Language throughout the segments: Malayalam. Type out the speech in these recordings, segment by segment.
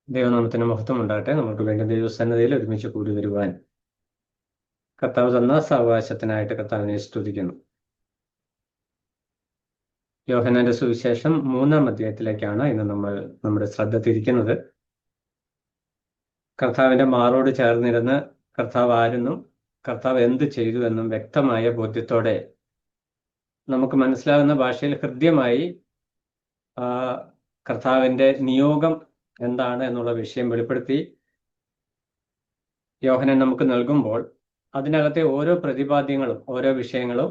ദൈവനാമത്തിന് മഹത്വം ഉണ്ടാകട്ടെ. നമുക്ക് വേണ്ടി ദൈവസന്നിധിയിൽ ഒരുമിച്ച് കൂടി വരുവാൻ കർത്താവ് തന്ന സാവകാശത്തിനായിട്ട് കർത്താവിനെ സ്തുതിക്കുന്നു. യോഹന്നാന്റെ സുവിശേഷം 3-ാം അധ്യായത്തിലേക്കാണ് ഇന്ന് നമ്മൾ നമ്മുടെ ശ്രദ്ധ തിരിക്കുന്നത്. കർത്താവിന്റെ മാറോട് ചേർന്നിരുന്ന് കർത്താവ് ആരെന്നും കർത്താവ് എന്ത് ചെയ്തു എന്നും വ്യക്തമായ ബോധ്യത്തോടെ നമുക്ക് മനസ്സിലാകുന്ന ഭാഷയിൽ ഹൃദ്യമായി കർത്താവിന്റെ നിയോഗം എന്താണ് എന്നുള്ള വിഷയം വെളിപ്പെടുത്തി യോഹന്നാൻ നമുക്ക് നൽകുമ്പോൾ അതിനകത്തെ ഓരോ പ്രതിപാദ്യങ്ങളും ഓരോ വിഷയങ്ങളും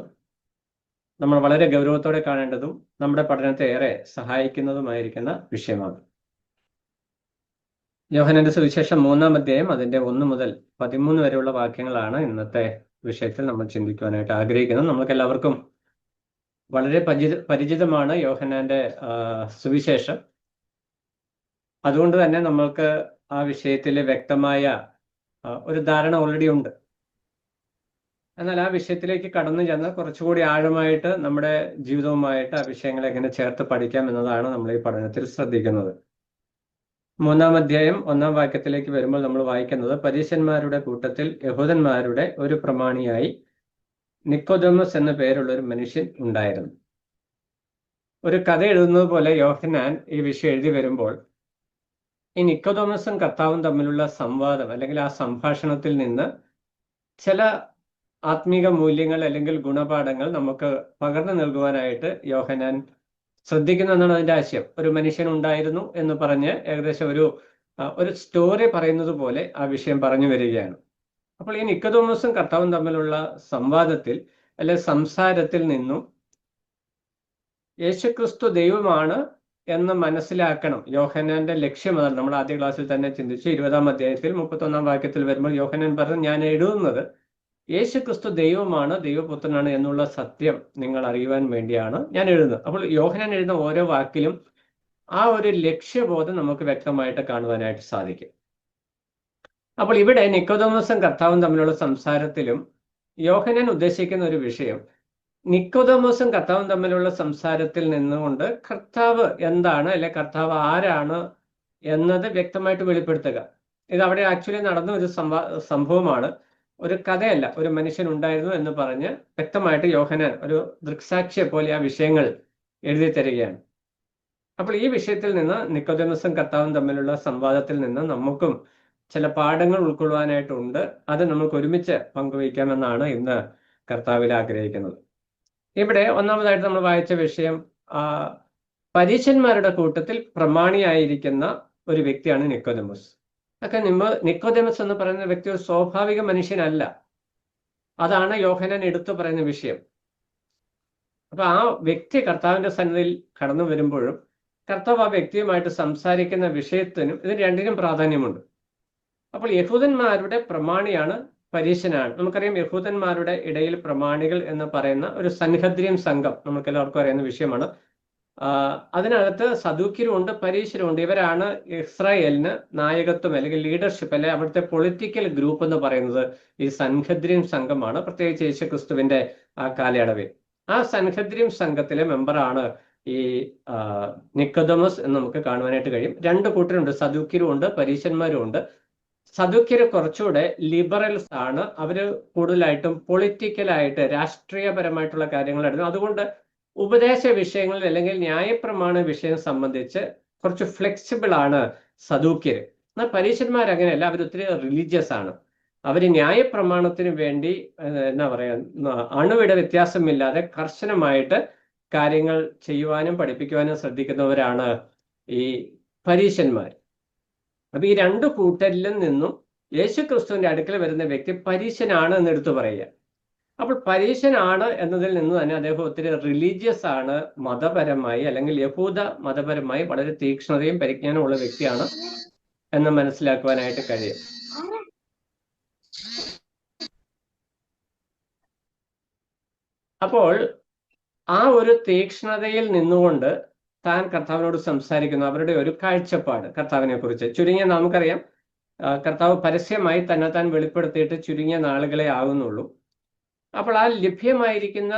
നമ്മൾ വളരെ ഗൗരവത്തോടെ കാണേണ്ടതും നമ്മുടെ പഠനത്തെ ഏറെ സഹായിക്കുന്നതുമായിരിക്കുന്ന വിഷയമാണ്. യോഹന്നാന്റെ സുവിശേഷം 3-ാം അധ്യായം അതിന്റെ 1 മുതൽ 13 വരെയുള്ള വാക്യങ്ങളാണ് ഇന്നത്തെ വിഷയത്തിൽ നമ്മൾ ചിന്തിക്കുവാനായിട്ട് ആഗ്രഹിക്കുന്നത്. നമുക്ക് എല്ലാവർക്കും വളരെ പരിചിതമാണ് യോഹന്നാന്റെ സുവിശേഷം. അതുകൊണ്ട് തന്നെ നമ്മൾക്ക് ആ വിഷയത്തിൽ വ്യക്തമായ ഒരു ധാരണ ഓൾറെഡി ഉണ്ട്. എന്നാൽ ആ വിഷയത്തിലേക്ക് കടന്നു ചെന്ന് കുറച്ചുകൂടി ആഴമായിട്ട് നമ്മുടെ ജീവിതവുമായിട്ട് ആ വിഷയങ്ങളെ എങ്ങനെ ചേർത്ത് പഠിക്കാം എന്നതാണ് നമ്മൾ ഈ പഠനത്തിൽ ശ്രദ്ധിക്കുന്നത്. 3-ാം അധ്യായം 1-ാം വാക്യത്തിലേക്ക് വരുമ്പോൾ നമ്മൾ വായിക്കുന്നത്, പരീശന്മാരുടെ കൂട്ടത്തിൽ യഹൂദന്മാരുടെ ഒരു പ്രമാണിയായി നിക്കോദെമസ് എന്ന പേരുള്ള ഒരു മനുഷ്യൻ ഉണ്ടായിരുന്നു. ഒരു കഥ എഴുതുന്നത് പോലെ യോഹന്നാൻ ഈ വിഷയം എഴുതി വരുമ്പോൾ ഈ നിക്കോദെമസും കർത്താവും തമ്മിലുള്ള സംവാദം അല്ലെങ്കിൽ ആ സംഭാഷണത്തിൽ നിന്ന് ചില ആത്മീക മൂല്യങ്ങൾ അല്ലെങ്കിൽ ഗുണപാഠങ്ങൾ നമുക്ക് പകർന്നു നൽകുവാനായിട്ട് യോഹന്നാൻ ശ്രദ്ധിക്കുന്നു എന്നാണ് അതിന്റെ ആശയം. ഒരു മനുഷ്യൻ ഉണ്ടായിരുന്നു എന്ന് പറഞ്ഞ് ഏകദേശം ഒരു സ്റ്റോറി പറയുന്നത് പോലെ ആ വിഷയം പറഞ്ഞു വരികയാണ്. അപ്പോൾ ഈ നിക്കോദെമസും കർത്താവും തമ്മിലുള്ള സംവാദത്തിൽ അല്ലെ സംസാരത്തിൽ നിന്നും യേശുക്രിസ്തു ദൈവമാണ് എന്ന് മനസ്സിലാക്കണം. യോഹന്നാന്റെ ലക്ഷ്യം അതാണ്. നമ്മൾ ആദ്യ ക്ലാസ്സിൽ തന്നെ ചിന്തിച്ചു. 20-ാം അധ്യായത്തിൽ 31-ാം വാക്യത്തിൽ വരുമ്പോൾ യോഹന്നാൻ പറഞ്ഞു, ഞാൻ എഴുതുന്നത് യേശുക്രിസ്തു ദൈവമാണ്, ദൈവപുത്രനാണ് എന്നുള്ള സത്യം നിങ്ങൾ അറിയുവാൻ വേണ്ടിയാണ് ഞാൻ എഴുതുന്നത്. അപ്പോൾ യോഹന്നാൻ എഴുതുന്ന ഓരോ വാക്കിലും ആ ഒരു ലക്ഷ്യബോധം നമുക്ക് വ്യക്തമായിട്ട് കാണുവാനായിട്ട് സാധിക്കും. അപ്പോൾ ഇവിടെ നിക്കോദെമസും കർത്താവും തമ്മിലുള്ള സംസാരത്തിലും യോഹന്നാൻ ഉദ്ദേശിക്കുന്ന ഒരു വിഷയം, നിക്കോദെമസും കർത്താവും തമ്മിലുള്ള സംസാരത്തിൽ നിന്നുകൊണ്ട് കർത്താവ് എന്താണ് അല്ലെ കർത്താവ് ആരാണ് എന്നത് വ്യക്തമായിട്ട് വെളിപ്പെടുത്തുക. ഇത് അവിടെ ആക്ച്വലി നടന്ന ഒരു സംഭവമാണ്, ഒരു കഥയല്ല. ഒരു മനുഷ്യൻ ഉണ്ടായിരുന്നു എന്ന് പറഞ്ഞ് വ്യക്തമായിട്ട് യോഹന്നാൻ ഒരു ദൃക്സാക്ഷിയെ പോലെ ആ വിഷയങ്ങൾ എഴുതി തരികയാണ്. അപ്പോൾ ഈ വിഷയത്തിൽ നിന്ന് നിക്കോദെമസും കർത്താവും തമ്മിലുള്ള സംവാദത്തിൽ നിന്ന് നമുക്കും ചില പാഠങ്ങൾ ഉൾക്കൊള്ളുവാനായിട്ടുണ്ട്. അത് നമുക്ക് ഒരുമിച്ച് പങ്കുവയ്ക്കാമെന്നാണ് ഇന്ന് കർത്താവിൽ ആഗ്രഹിക്കുന്നത്. ഇവിടെ ഒന്നാമതായിട്ട് നമ്മൾ വായിച്ച വിഷയം, പരീശന്മാരുടെ കൂട്ടത്തിൽ പ്രമാണിയായിരിക്കുന്ന ഒരു വ്യക്തിയാണ് നിക്കോദെമസ്. ഒക്കെ നിക്കോദെമസ് എന്ന് പറയുന്ന വ്യക്തി ഒരു സ്വാഭാവിക മനുഷ്യനല്ല. അതാണ് യോഹന്നാൻ എടുത്തു പറയുന്ന വിഷയം. അപ്പൊ ആ വ്യക്തി കർത്താവിന്റെ സന്നിധിയിൽ കടന്നു വരുമ്പോഴും കർത്താവ് ആ വ്യക്തിയുമായിട്ട് സംസാരിക്കുന്ന വിഷയത്തിനും ഇതിന് രണ്ടിനും പ്രാധാന്യമുണ്ട്. അപ്പോൾ യഹൂദന്മാരുടെ പ്രമാണിയാണ്, പരീശനാണ്. നമുക്കറിയാം യഹൂദന്മാരുടെ ഇടയിൽ പ്രമാണികൾ എന്ന് പറയുന്ന ഒരു സൻഹദ്രിയം സംഘം നമുക്ക് എല്ലാവർക്കും അറിയുന്ന വിഷയമാണ്. അതിനകത്ത് സദൂക്യരുമുണ്ട്, പരീശരുമുണ്ട്. ഇവരാണ് ഇസ്രായേലിന് നായകത്വം അല്ലെങ്കിൽ ലീഡർഷിപ്പ് അല്ലെ അവിടുത്തെ പൊളിറ്റിക്കൽ ഗ്രൂപ്പ് എന്ന് പറയുന്നത് ഈ സൻഹദ്രിയം സംഘമാണ്, പ്രത്യേകിച്ച് യേശുക്രിസ്തുവിന്റെ ആ കാലയളവിൽ. ആ സൻഹദ്രിയം സംഘത്തിലെ മെമ്പറാണ് ഈ നിക്കോദെമസ് എന്ന് നമുക്ക് കാണുവാനായിട്ട് കഴിയും. രണ്ട് കൂട്ടരുണ്ട്, സദൂക്യരും ഉണ്ട്, പരീശന്മാരും ഉണ്ട്. സദൂക്യര് കുറച്ചുകൂടെ ലിബറൽസ് ആണ്. അവര് കൂടുതലായിട്ടും പൊളിറ്റിക്കലായിട്ട് രാഷ്ട്രീയപരമായിട്ടുള്ള കാര്യങ്ങളായിരുന്നു. അതുകൊണ്ട് ഉപദേശ വിഷയങ്ങളിൽ അല്ലെങ്കിൽ ന്യായപ്രമാണ വിഷയം സംബന്ധിച്ച് കുറച്ച് ഫ്ലെക്സിബിൾ ആണ് സദൂക്യര്. എന്നാൽ പരീശന്മാർ അങ്ങനെയല്ല, അവർ ഒത്തിരി റിലീജിയസ് ആണ്. അവർ ന്യായപ്രമാണത്തിന് വേണ്ടി എന്താ പറയാ അണുവിട വ്യത്യാസമില്ലാതെ കർശനമായിട്ട് കാര്യങ്ങൾ ചെയ്യുവാനും പഠിപ്പിക്കുവാനും ശ്രദ്ധിക്കുന്നവരാണ് ഈ പരീശന്മാർ. അപ്പൊ ഈ രണ്ട് കൂട്ടരിലും നിന്നും യേശുക്രിസ്തുവിന്റെ അടുക്കൽ വരുന്ന വ്യക്തി പരീശനാണ് എന്ന് എടുത്തു പറയുക. അപ്പോൾ പരീശനാണ് എന്നതിൽ നിന്ന് തന്നെ അദ്ദേഹം ഒത്തിരി റിലീജിയസ് ആണ്, മതപരമായി അല്ലെങ്കിൽ യഹൂദ മതപരമായി വളരെ തീക്ഷ്ണതയും പരിജ്ഞാനവും ഉള്ള വ്യക്തിയാണ് എന്ന് മനസ്സിലാക്കുവാനായിട്ട് കഴിയും. അപ്പോൾ ആ ഒരു തീക്ഷ്ണതയിൽ നിന്നുകൊണ്ട് താൻ കർത്താവിനോട് സംസാരിക്കുന്നു. അവരുടെ ഒരു കാഴ്ചപ്പാട് കർത്താവിനെ കുറിച്ച് ചുരുങ്ങിയ നമുക്കറിയാം, കർത്താവ് പരസ്യമായി തന്നെ താൻ വെളിപ്പെടുത്തിയിട്ട് ചുരുങ്ങിയ നാളുകളെ ആകുന്നുള്ളൂ. അപ്പോൾ ആ ലഭ്യമായിരിക്കുന്ന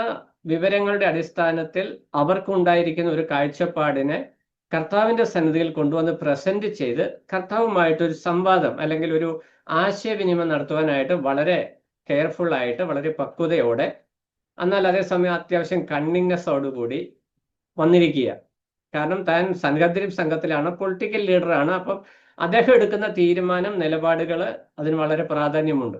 വിവരങ്ങളുടെ അടിസ്ഥാനത്തിൽ അവർക്കുണ്ടായിരിക്കുന്ന ഒരു കാഴ്ചപ്പാടിനെ കർത്താവിന്റെ സന്നിധിയിൽ കൊണ്ടുവന്ന് പ്രസന്റ് ചെയ്ത് കർത്താവുമായിട്ടൊരു സംവാദം അല്ലെങ്കിൽ ഒരു ആശയവിനിമയം നടത്തുവാനായിട്ട് വളരെ കെയർഫുൾ ആയിട്ട്, വളരെ പക്വതയോടെ, എന്നാൽ അതേസമയം അത്യാവശ്യം കണ്ണിങ്നെസ്സോടുകൂടി വന്നിരിക്കുക. കാരണം താൻ സംഘത്തിലും സംഘത്തിലാണ്, പൊളിറ്റിക്കൽ ലീഡറാണ്. അപ്പം അദ്ദേഹം എടുക്കുന്ന തീരുമാനം, നിലപാടുകൾ അതിന് വളരെ പ്രാധാന്യമുണ്ട്.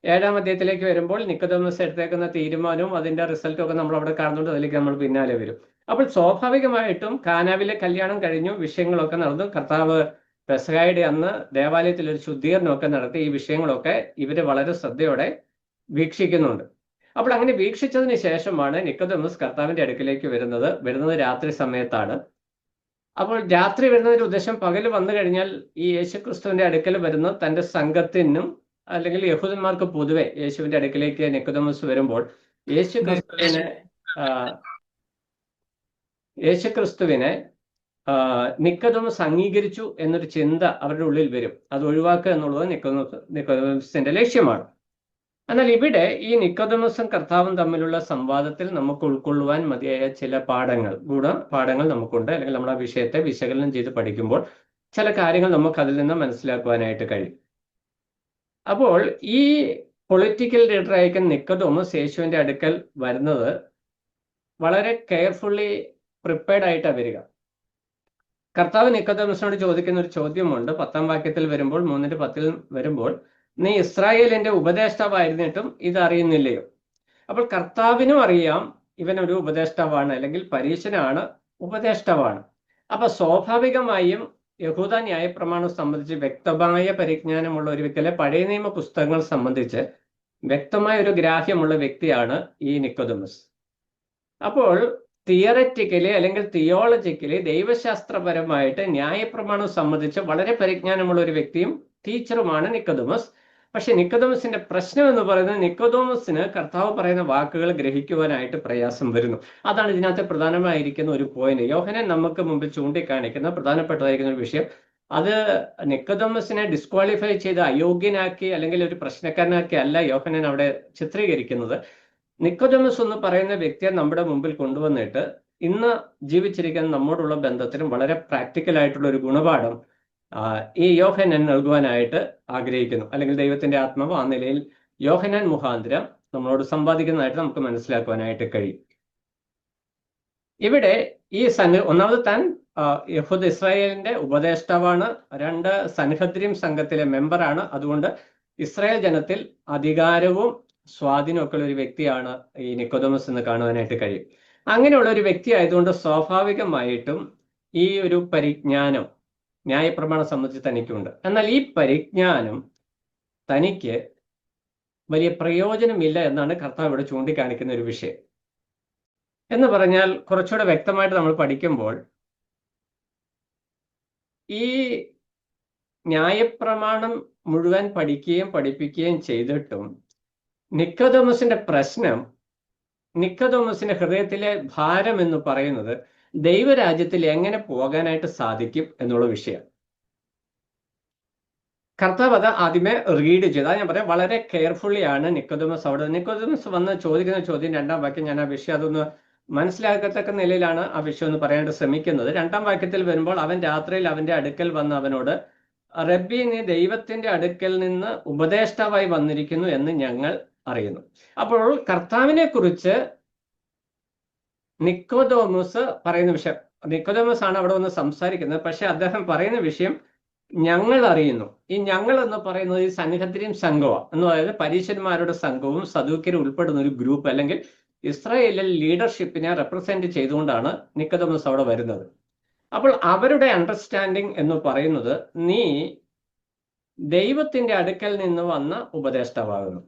7-ാം അധ്യായത്തിലേക്ക് വരുമ്പോൾ നിക്കോദെമോസ് എടുത്തേക്കുന്ന തീരുമാനവും അതിന്റെ റിസൾട്ടും ഒക്കെ നമ്മൾ അവിടെ കാണുന്നുണ്ട്. അതിലേക്ക് നമ്മൾ പിന്നാലെ വരും. അപ്പോൾ സ്വാഭാവികമായിട്ടും കാനാവിലെ കല്യാണം കഴിഞ്ഞു, വിഷയങ്ങളൊക്കെ നടന്നു. കർത്താവ് പെസഹായുടെ അന്ന് ദേവാലയത്തിൽ ഒരു ശുദ്ധീകരണമൊക്കെ നടത്തി. ഈ വിഷയങ്ങളൊക്കെ ഇവര് വളരെ ശ്രദ്ധയോടെ വീക്ഷിക്കുന്നുണ്ട്. അപ്പോൾ അങ്ങനെ വീക്ഷിച്ചതിന് ശേഷമാണ് നിക്കോദെമോസ് കർത്താവിന്റെ അടുക്കിലേക്ക് വരുന്നത് രാത്രി സമയത്താണ്. അപ്പോൾ രാത്രി വരുന്നതിന്റെ ഉദ്ദേശം, പകല് വന്നു കഴിഞ്ഞാൽ ഈ യേശുക്രിസ്തുവിന്റെ അടുക്കൽ വരുന്ന തന്റെ സംഘത്തിനും അല്ലെങ്കിൽ യഹൂദന്മാർക്ക് പൊതുവെ യേശുവിന്റെ അടുക്കിലേക്ക് നിക്കോദെമോസ് വരുമ്പോൾ യേശുക്രിസ്തുവിനെ നിക്കോദെമോസ് അംഗീകരിച്ചു എന്നൊരു ചിന്ത അവരുടെ ഉള്ളിൽ വരും. അത് ഒഴിവാക്കുക എന്നുള്ളത് നിക്കോദെമോസിന്റെ ലക്ഷ്യമാണ്. എന്നാൽ ഇവിടെ ഈ നിക്കോദെമോസും കർത്താവും തമ്മിലുള്ള സംവാദത്തിൽ നമുക്ക് ഉൾക്കൊള്ളുവാൻ മതിയായ ചില പാഠങ്ങൾ നമുക്കുണ്ട്. അല്ലെങ്കിൽ നമ്മൾ ആ വിഷയത്തെ വിശകലനം ചെയ്ത് പഠിക്കുമ്പോൾ ചില കാര്യങ്ങൾ നമുക്ക് അതിൽ നിന്ന് മനസ്സിലാക്കുവാനായിട്ട് കഴിയും. അപ്പോൾ ഈ പൊളിറ്റിക്കൽ ലീഡറായിരിക്കുന്ന നിക്കോദെമോസ് യേശുവിന്റെ അടുക്കൽ വരുന്നത് വളരെ കെയർഫുള്ളി പ്രിപ്പയർഡ് ആയിട്ടാണ് വരിക. കർത്താവ് നിക്കോദെമോസിനോട് ചോദിക്കുന്ന ഒരു ചോദ്യമുണ്ട്. 10-ാം വാക്യത്തിൽ വരുമ്പോൾ, 3:10 വരുമ്പോൾ, നീ ഇസ്രായേലിന്റെ ഉപദേഷ്ടാവായിരുന്നിട്ടും ഇത് അറിയുന്നില്ലയോ? അപ്പോൾ കർത്താവിനും അറിയാം ഇവനൊരു ഉപദേഷ്ടാവാണ്, അല്ലെങ്കിൽ പരീശനാണ്, ഉപദേഷ്ടാവാണ്. അപ്പൊ സ്വാഭാവികമായും യഹൂദ ന്യായപ്രമാണം സംബന്ധിച്ച് വ്യക്തമായ പരിജ്ഞാനമുള്ള ഒരു വ്യക്തി, പഴയ നിയമ പുസ്തകങ്ങൾ സംബന്ധിച്ച് വ്യക്തമായ ഒരു ഗ്രാഹ്യമുള്ള വ്യക്തിയാണ് ഈ നിക്കോദെമോസ്. അപ്പോൾ തിയററ്റിക്കലി അല്ലെങ്കിൽ തിയോളജിക്കലി ദൈവശാസ്ത്രപരമായിട്ട് ന്യായപ്രമാണം സംബന്ധിച്ച് വളരെ പരിജ്ഞാനമുള്ള ഒരു വ്യക്തിയും ടീച്ചറുമാണ് നിക്കോദെമോസ്. പക്ഷെ നിക്കോദെമോസിന്റെ പ്രശ്നം എന്ന് പറയുന്നത്, നിക്കോദെമോസിന് കർത്താവ് പറയുന്ന വാക്കുകൾ ഗ്രഹിക്കുവാനായിട്ട് പ്രയാസം വരുന്നു. അതാണ് ഇതിനകത്ത് പ്രധാനമായിരിക്കുന്ന ഒരു പോയിന്റ്. യോഹന്നാൻ നമുക്ക് മുമ്പിൽ ചൂണ്ടിക്കാണിക്കുന്ന പ്രധാനപ്പെട്ടതായിരിക്കുന്ന ഒരു വിഷയം. അത് നിക്കോദെമോസിനെ ഡിസ്ക്വാളിഫൈ ചെയ്ത് അയോഗ്യനാക്കി അല്ലെങ്കിൽ ഒരു പ്രശ്നക്കാരനാക്കി അല്ല യോഹന്നാൻ അവിടെ ചിത്രീകരിക്കുന്നത്. നിക്കോദെമോസ് എന്ന് പറയുന്ന വ്യക്തിയെ നമ്മുടെ മുമ്പിൽ കൊണ്ടുവന്നിട്ട് ഇന്ന് ജീവിച്ചിരിക്കുന്ന നമ്മോടുള്ള ബന്ധത്തിനും വളരെ പ്രാക്ടിക്കൽ ആയിട്ടുള്ള ഒരു ഗുണപാഠം ഈ യോഹന്നാൻ നൽകുവാനായിട്ട് ആഗ്രഹിക്കുന്നു. അല്ലെങ്കിൽ ദൈവത്തിന്റെ ആത്മാവ് ആ നിലയിൽ യോഹന്നാൻ മുഖാന്തരം നമ്മളോട് സംവാദിക്കുന്നതായിട്ട് നമുക്ക് മനസ്സിലാക്കുവാനായിട്ട് കഴിയും. ഇവിടെ ഈ ഒന്നാമത് താൻ ഇസ്രായേലിന്റെ ഉപദേഷ്ടാവാണ്. 2, സൻഹദ്രീം സംഘത്തിലെ മെമ്പറാണ്. അതുകൊണ്ട് ഇസ്രായേൽ ജനത്തിൽ അധികാരവും സ്വാധീനവും ഒക്കെ ഉള്ള ഒരു വ്യക്തിയാണ് ഈ നിക്കോദെമോസ് എന്ന് കാണുവാനായിട്ട് കഴിയും. അങ്ങനെയുള്ള ഒരു വ്യക്തി ആയതുകൊണ്ട് സ്വാഭാവികമായിട്ടും ഈ ഒരു പരിജ്ഞാനം ന്യായപ്രമാണം സംബന്ധിച്ച് തനിക്കുണ്ട്. എന്നാൽ ഈ പരിജ്ഞാനം തനിക്ക് വലിയ പ്രയോജനമില്ല എന്നാണ് കർത്താവ് ഇവിടെ ചൂണ്ടിക്കാണിക്കുന്ന ഒരു വിഷയം. എന്ന് പറഞ്ഞാൽ കുറച്ചുകൂടെ വ്യക്തമായിട്ട് നമ്മൾ പഠിക്കുമ്പോൾ, ഈ ന്യായപ്രമാണം മുഴുവൻ പഠിക്കുകയും പഠിപ്പിക്കുകയും ചെയ്തിട്ടും നിക്കോദെമോസിന്റെ പ്രശ്നം, നിക്കോദെമോസിന്റെ ഹൃദയത്തിലെ ഭാരം എന്ന് പറയുന്നത് ദൈവരാജ്യത്തിൽ എങ്ങനെ പോകാനായിട്ട് സാധിക്കും എന്നുള്ള വിഷയം. കർത്താവ് അത് ആദ്യമേ റീഡ് ചെയ്ത്, ഞാൻ പറയാം, വളരെ കെയർഫുള്ളി ആണ് നിക്കോദെമോസ് വന്ന് ചോദിക്കുന്ന ചോദ്യം. 2-ാം വാക്യം, ഞാൻ ആ വിഷയം അതൊന്ന് മനസ്സിലാക്കത്തക്ക നിലയിലാണ് ആ വിഷയം ഒന്ന് പറയാനായിട്ട് ശ്രമിക്കുന്നത്. 2-ാം വാക്യത്തിൽ വരുമ്പോൾ, അവൻ രാത്രിയിൽ അവന്റെ അടുക്കൽ വന്ന് അവനോട്, റബ്ബി, നീ ദൈവത്തിന്റെ അടുക്കൽ നിന്ന് ഉപദേഷ്ടാവായി വന്നിരിക്കുന്നു എന്ന് ഞങ്ങൾ അറിയുന്നു. അപ്പോൾ കർത്താവിനെ കുറിച്ച് നിക്കോദെമോസ് പറയുന്ന വിഷയം, നിക്കോദെമോസ് ആണ് അവിടെ വന്ന് സംസാരിക്കുന്നത്. പക്ഷെ അദ്ദേഹം പറയുന്ന വിഷയം ഞങ്ങൾ അറിയുന്നു. ഈ ഞങ്ങൾ എന്ന് പറയുന്നത് ഈ സൻഹദ്രീം സംഘമാണ് എന്ന് പറയുന്നത് പരീശന്മാരുടെ സംഘവും സദൂക്യരും ഉൾപ്പെടുന്ന ഒരു ഗ്രൂപ്പ്, അല്ലെങ്കിൽ ഇസ്രായേലിൽ ലീഡർഷിപ്പിനെ റെപ്രസെന്റ് ചെയ്തുകൊണ്ടാണ് നിക്കോദെമോസ് അവിടെ വരുന്നത്. അപ്പോൾ അവരുടെ അണ്ടർസ്റ്റാൻഡിങ് എന്ന് പറയുന്നത്, നീ ദൈവത്തിന്റെ അടുക്കൽ നിന്ന് വന്ന ഉപദേഷ്ടാവാകുന്നു.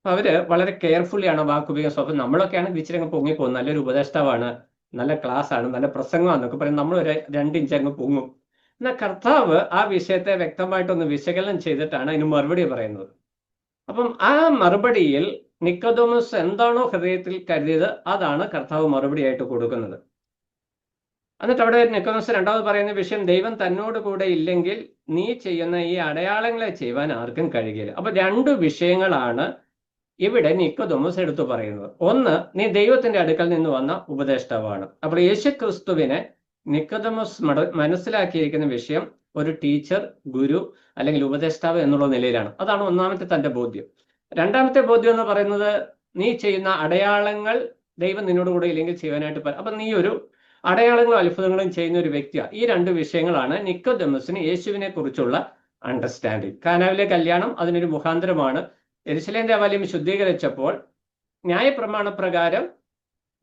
അവര് വളരെ കെയർഫുള്ളി ആണ് വാക്കുപയോഗിക്കുക. സ്വന്തം നമ്മളൊക്കെയാണ് ഇച്ചിരി അങ്ങ് പൊങ്ങിപ്പോകും, നല്ലൊരു ഉപദേഷ്ടാവാണ്, നല്ല ക്ലാസ് ആണ്, നല്ല പ്രസംഗമാണെന്നൊക്കെ പറയും, നമ്മൾ ഒരു 2 ഇഞ്ച് അങ്ങ് പൊങ്ങും. എന്നാൽ കർത്താവ് ആ വിഷയത്തെ വ്യക്തമായിട്ടൊന്ന് വിശകലനം ചെയ്തിട്ടാണ് അതിന് മറുപടി പറയുന്നത്. അപ്പം ആ മറുപടിയിൽ നിക്കോദെമോസ് എന്താണോ ഹൃദയത്തിൽ കരുതിയത് അതാണ് കർത്താവ് മറുപടിയായിട്ട് കൊടുക്കുന്നത്. എന്നിട്ട് അവിടെ നിക്കോദെമോസ് രണ്ടാമത് പറയുന്ന വിഷയം, ദൈവം തന്നോട് കൂടെ ഇല്ലെങ്കിൽ നീ ചെയ്യുന്ന ഈ അടയാളങ്ങളെ ചെയ്യുവാൻ ആർക്കും കഴിയില്ല. അപ്പൊ 2 വിഷയങ്ങളാണ് ഇവിടെ നിക്കോദെമോസ് എടുത്തു പറയുന്നത്. ഒന്ന്, നീ ദൈവത്തിന്റെ അടുക്കൽ നിന്ന് വന്ന ഉപദേഷ്ടാവാണ്. അപ്പോൾ യേശുക്രിസ്തുവിനെ നിക്കോദെമോസ് മനസ്സിലാക്കിയിരിക്കുന്ന വിഷയം ഒരു ടീച്ചർ, ഗുരു അല്ലെങ്കിൽ ഉപദേഷ്ടാവ് എന്നുള്ള നിലയിലാണ്. അതാണ് ഒന്നാമത്തെ തന്റെ ബോധ്യം. രണ്ടാമത്തെ ബോധ്യം എന്ന് പറയുന്നത്, നീ ചെയ്യുന്ന അടയാളങ്ങൾ ദൈവം നിന്നോട് കൂടെ ഇല്ലെങ്കിൽ ചെയ്യാനായിട്ട് അപ്പൊ നീ ഒരു അടയാളങ്ങളും അത്ഭുതങ്ങളും ചെയ്യുന്ന ഒരു വ്യക്തിയാണ്. ഈ രണ്ട് വിഷയങ്ങളാണ് നിക്കോദെമസിന് യേശുവിനെ കുറിച്ചുള്ള അണ്ടർസ്റ്റാൻഡിങ്. കാനാവിലെ കല്യാണം അതിനൊരു മുഖാന്തരമാണ്. യെരുശലേം ദേവാലയം ശുദ്ധീകരിച്ചപ്പോൾ ന്യായപ്രമാണപ്രകാരം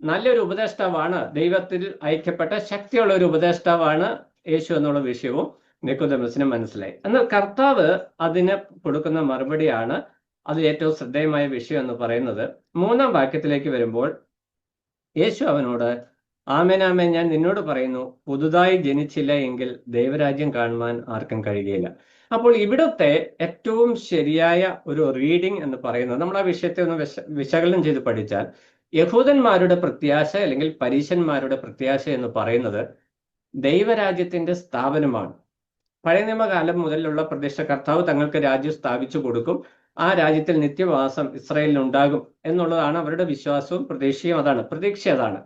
നല്ലൊരു ഉപദേഷ്ടാവാണ്, ദൈവത്തിൽ ഐക്യപ്പെട്ട ശക്തിയുള്ള ഒരു ഉപദേഷ്ടാവാണ് യേശു എന്നുള്ള വിഷയവും നിക്കോദെമസിന് മനസ്സിലായി. എന്നാൽ കർത്താവ് അതിന് കൊടുക്കുന്ന മറുപടിയാണ് അതിൽ ഏറ്റവും ശ്രദ്ധേയമായ വിഷയം എന്ന് പറയുന്നത്. 3-ാം വാക്യത്തിലേക്ക് വരുമ്പോൾ യേശു അവനോട്, ആമേൻ ആമേൻ ഞാൻ നിന്നോട് പറയുന്നു, പുതുതായി ജനിച്ചില്ല എങ്കിൽ ദൈവരാജ്യം കാണുവാൻ ആർക്കും കഴിയുകയില്ല. അപ്പോൾ ഇവിടുത്തെ ഏറ്റവും ശരിയായ ഒരു റീഡിംഗ് എന്ന് പറയുന്നത്, നമ്മൾ ആ വിഷയത്തെ ഒന്ന് വിശകലനം ചെയ്ത് പഠിച്ചാൽ, യഹൂദന്മാരുടെ പ്രത്യാശ അല്ലെങ്കിൽ പരീശന്മാരുടെ പ്രത്യാശ എന്ന് പറയുന്നത് ദൈവരാജ്യത്തിന്റെ സ്ഥാപനമാണ്. പഴയ നിയമകാലം മുതലുള്ള പ്രതിഷ്ഠ കർത്താവ് തങ്ങൾക്ക് രാജ്യം സ്ഥാപിച്ചു കൊടുക്കും, ആ രാജ്യത്തിൽ നിത്യവാസം ഇസ്രായേലിന് ഉണ്ടാകും എന്നുള്ളതാണ് അവരുടെ വിശ്വാസവും പ്രതീക്ഷ അതാണ്.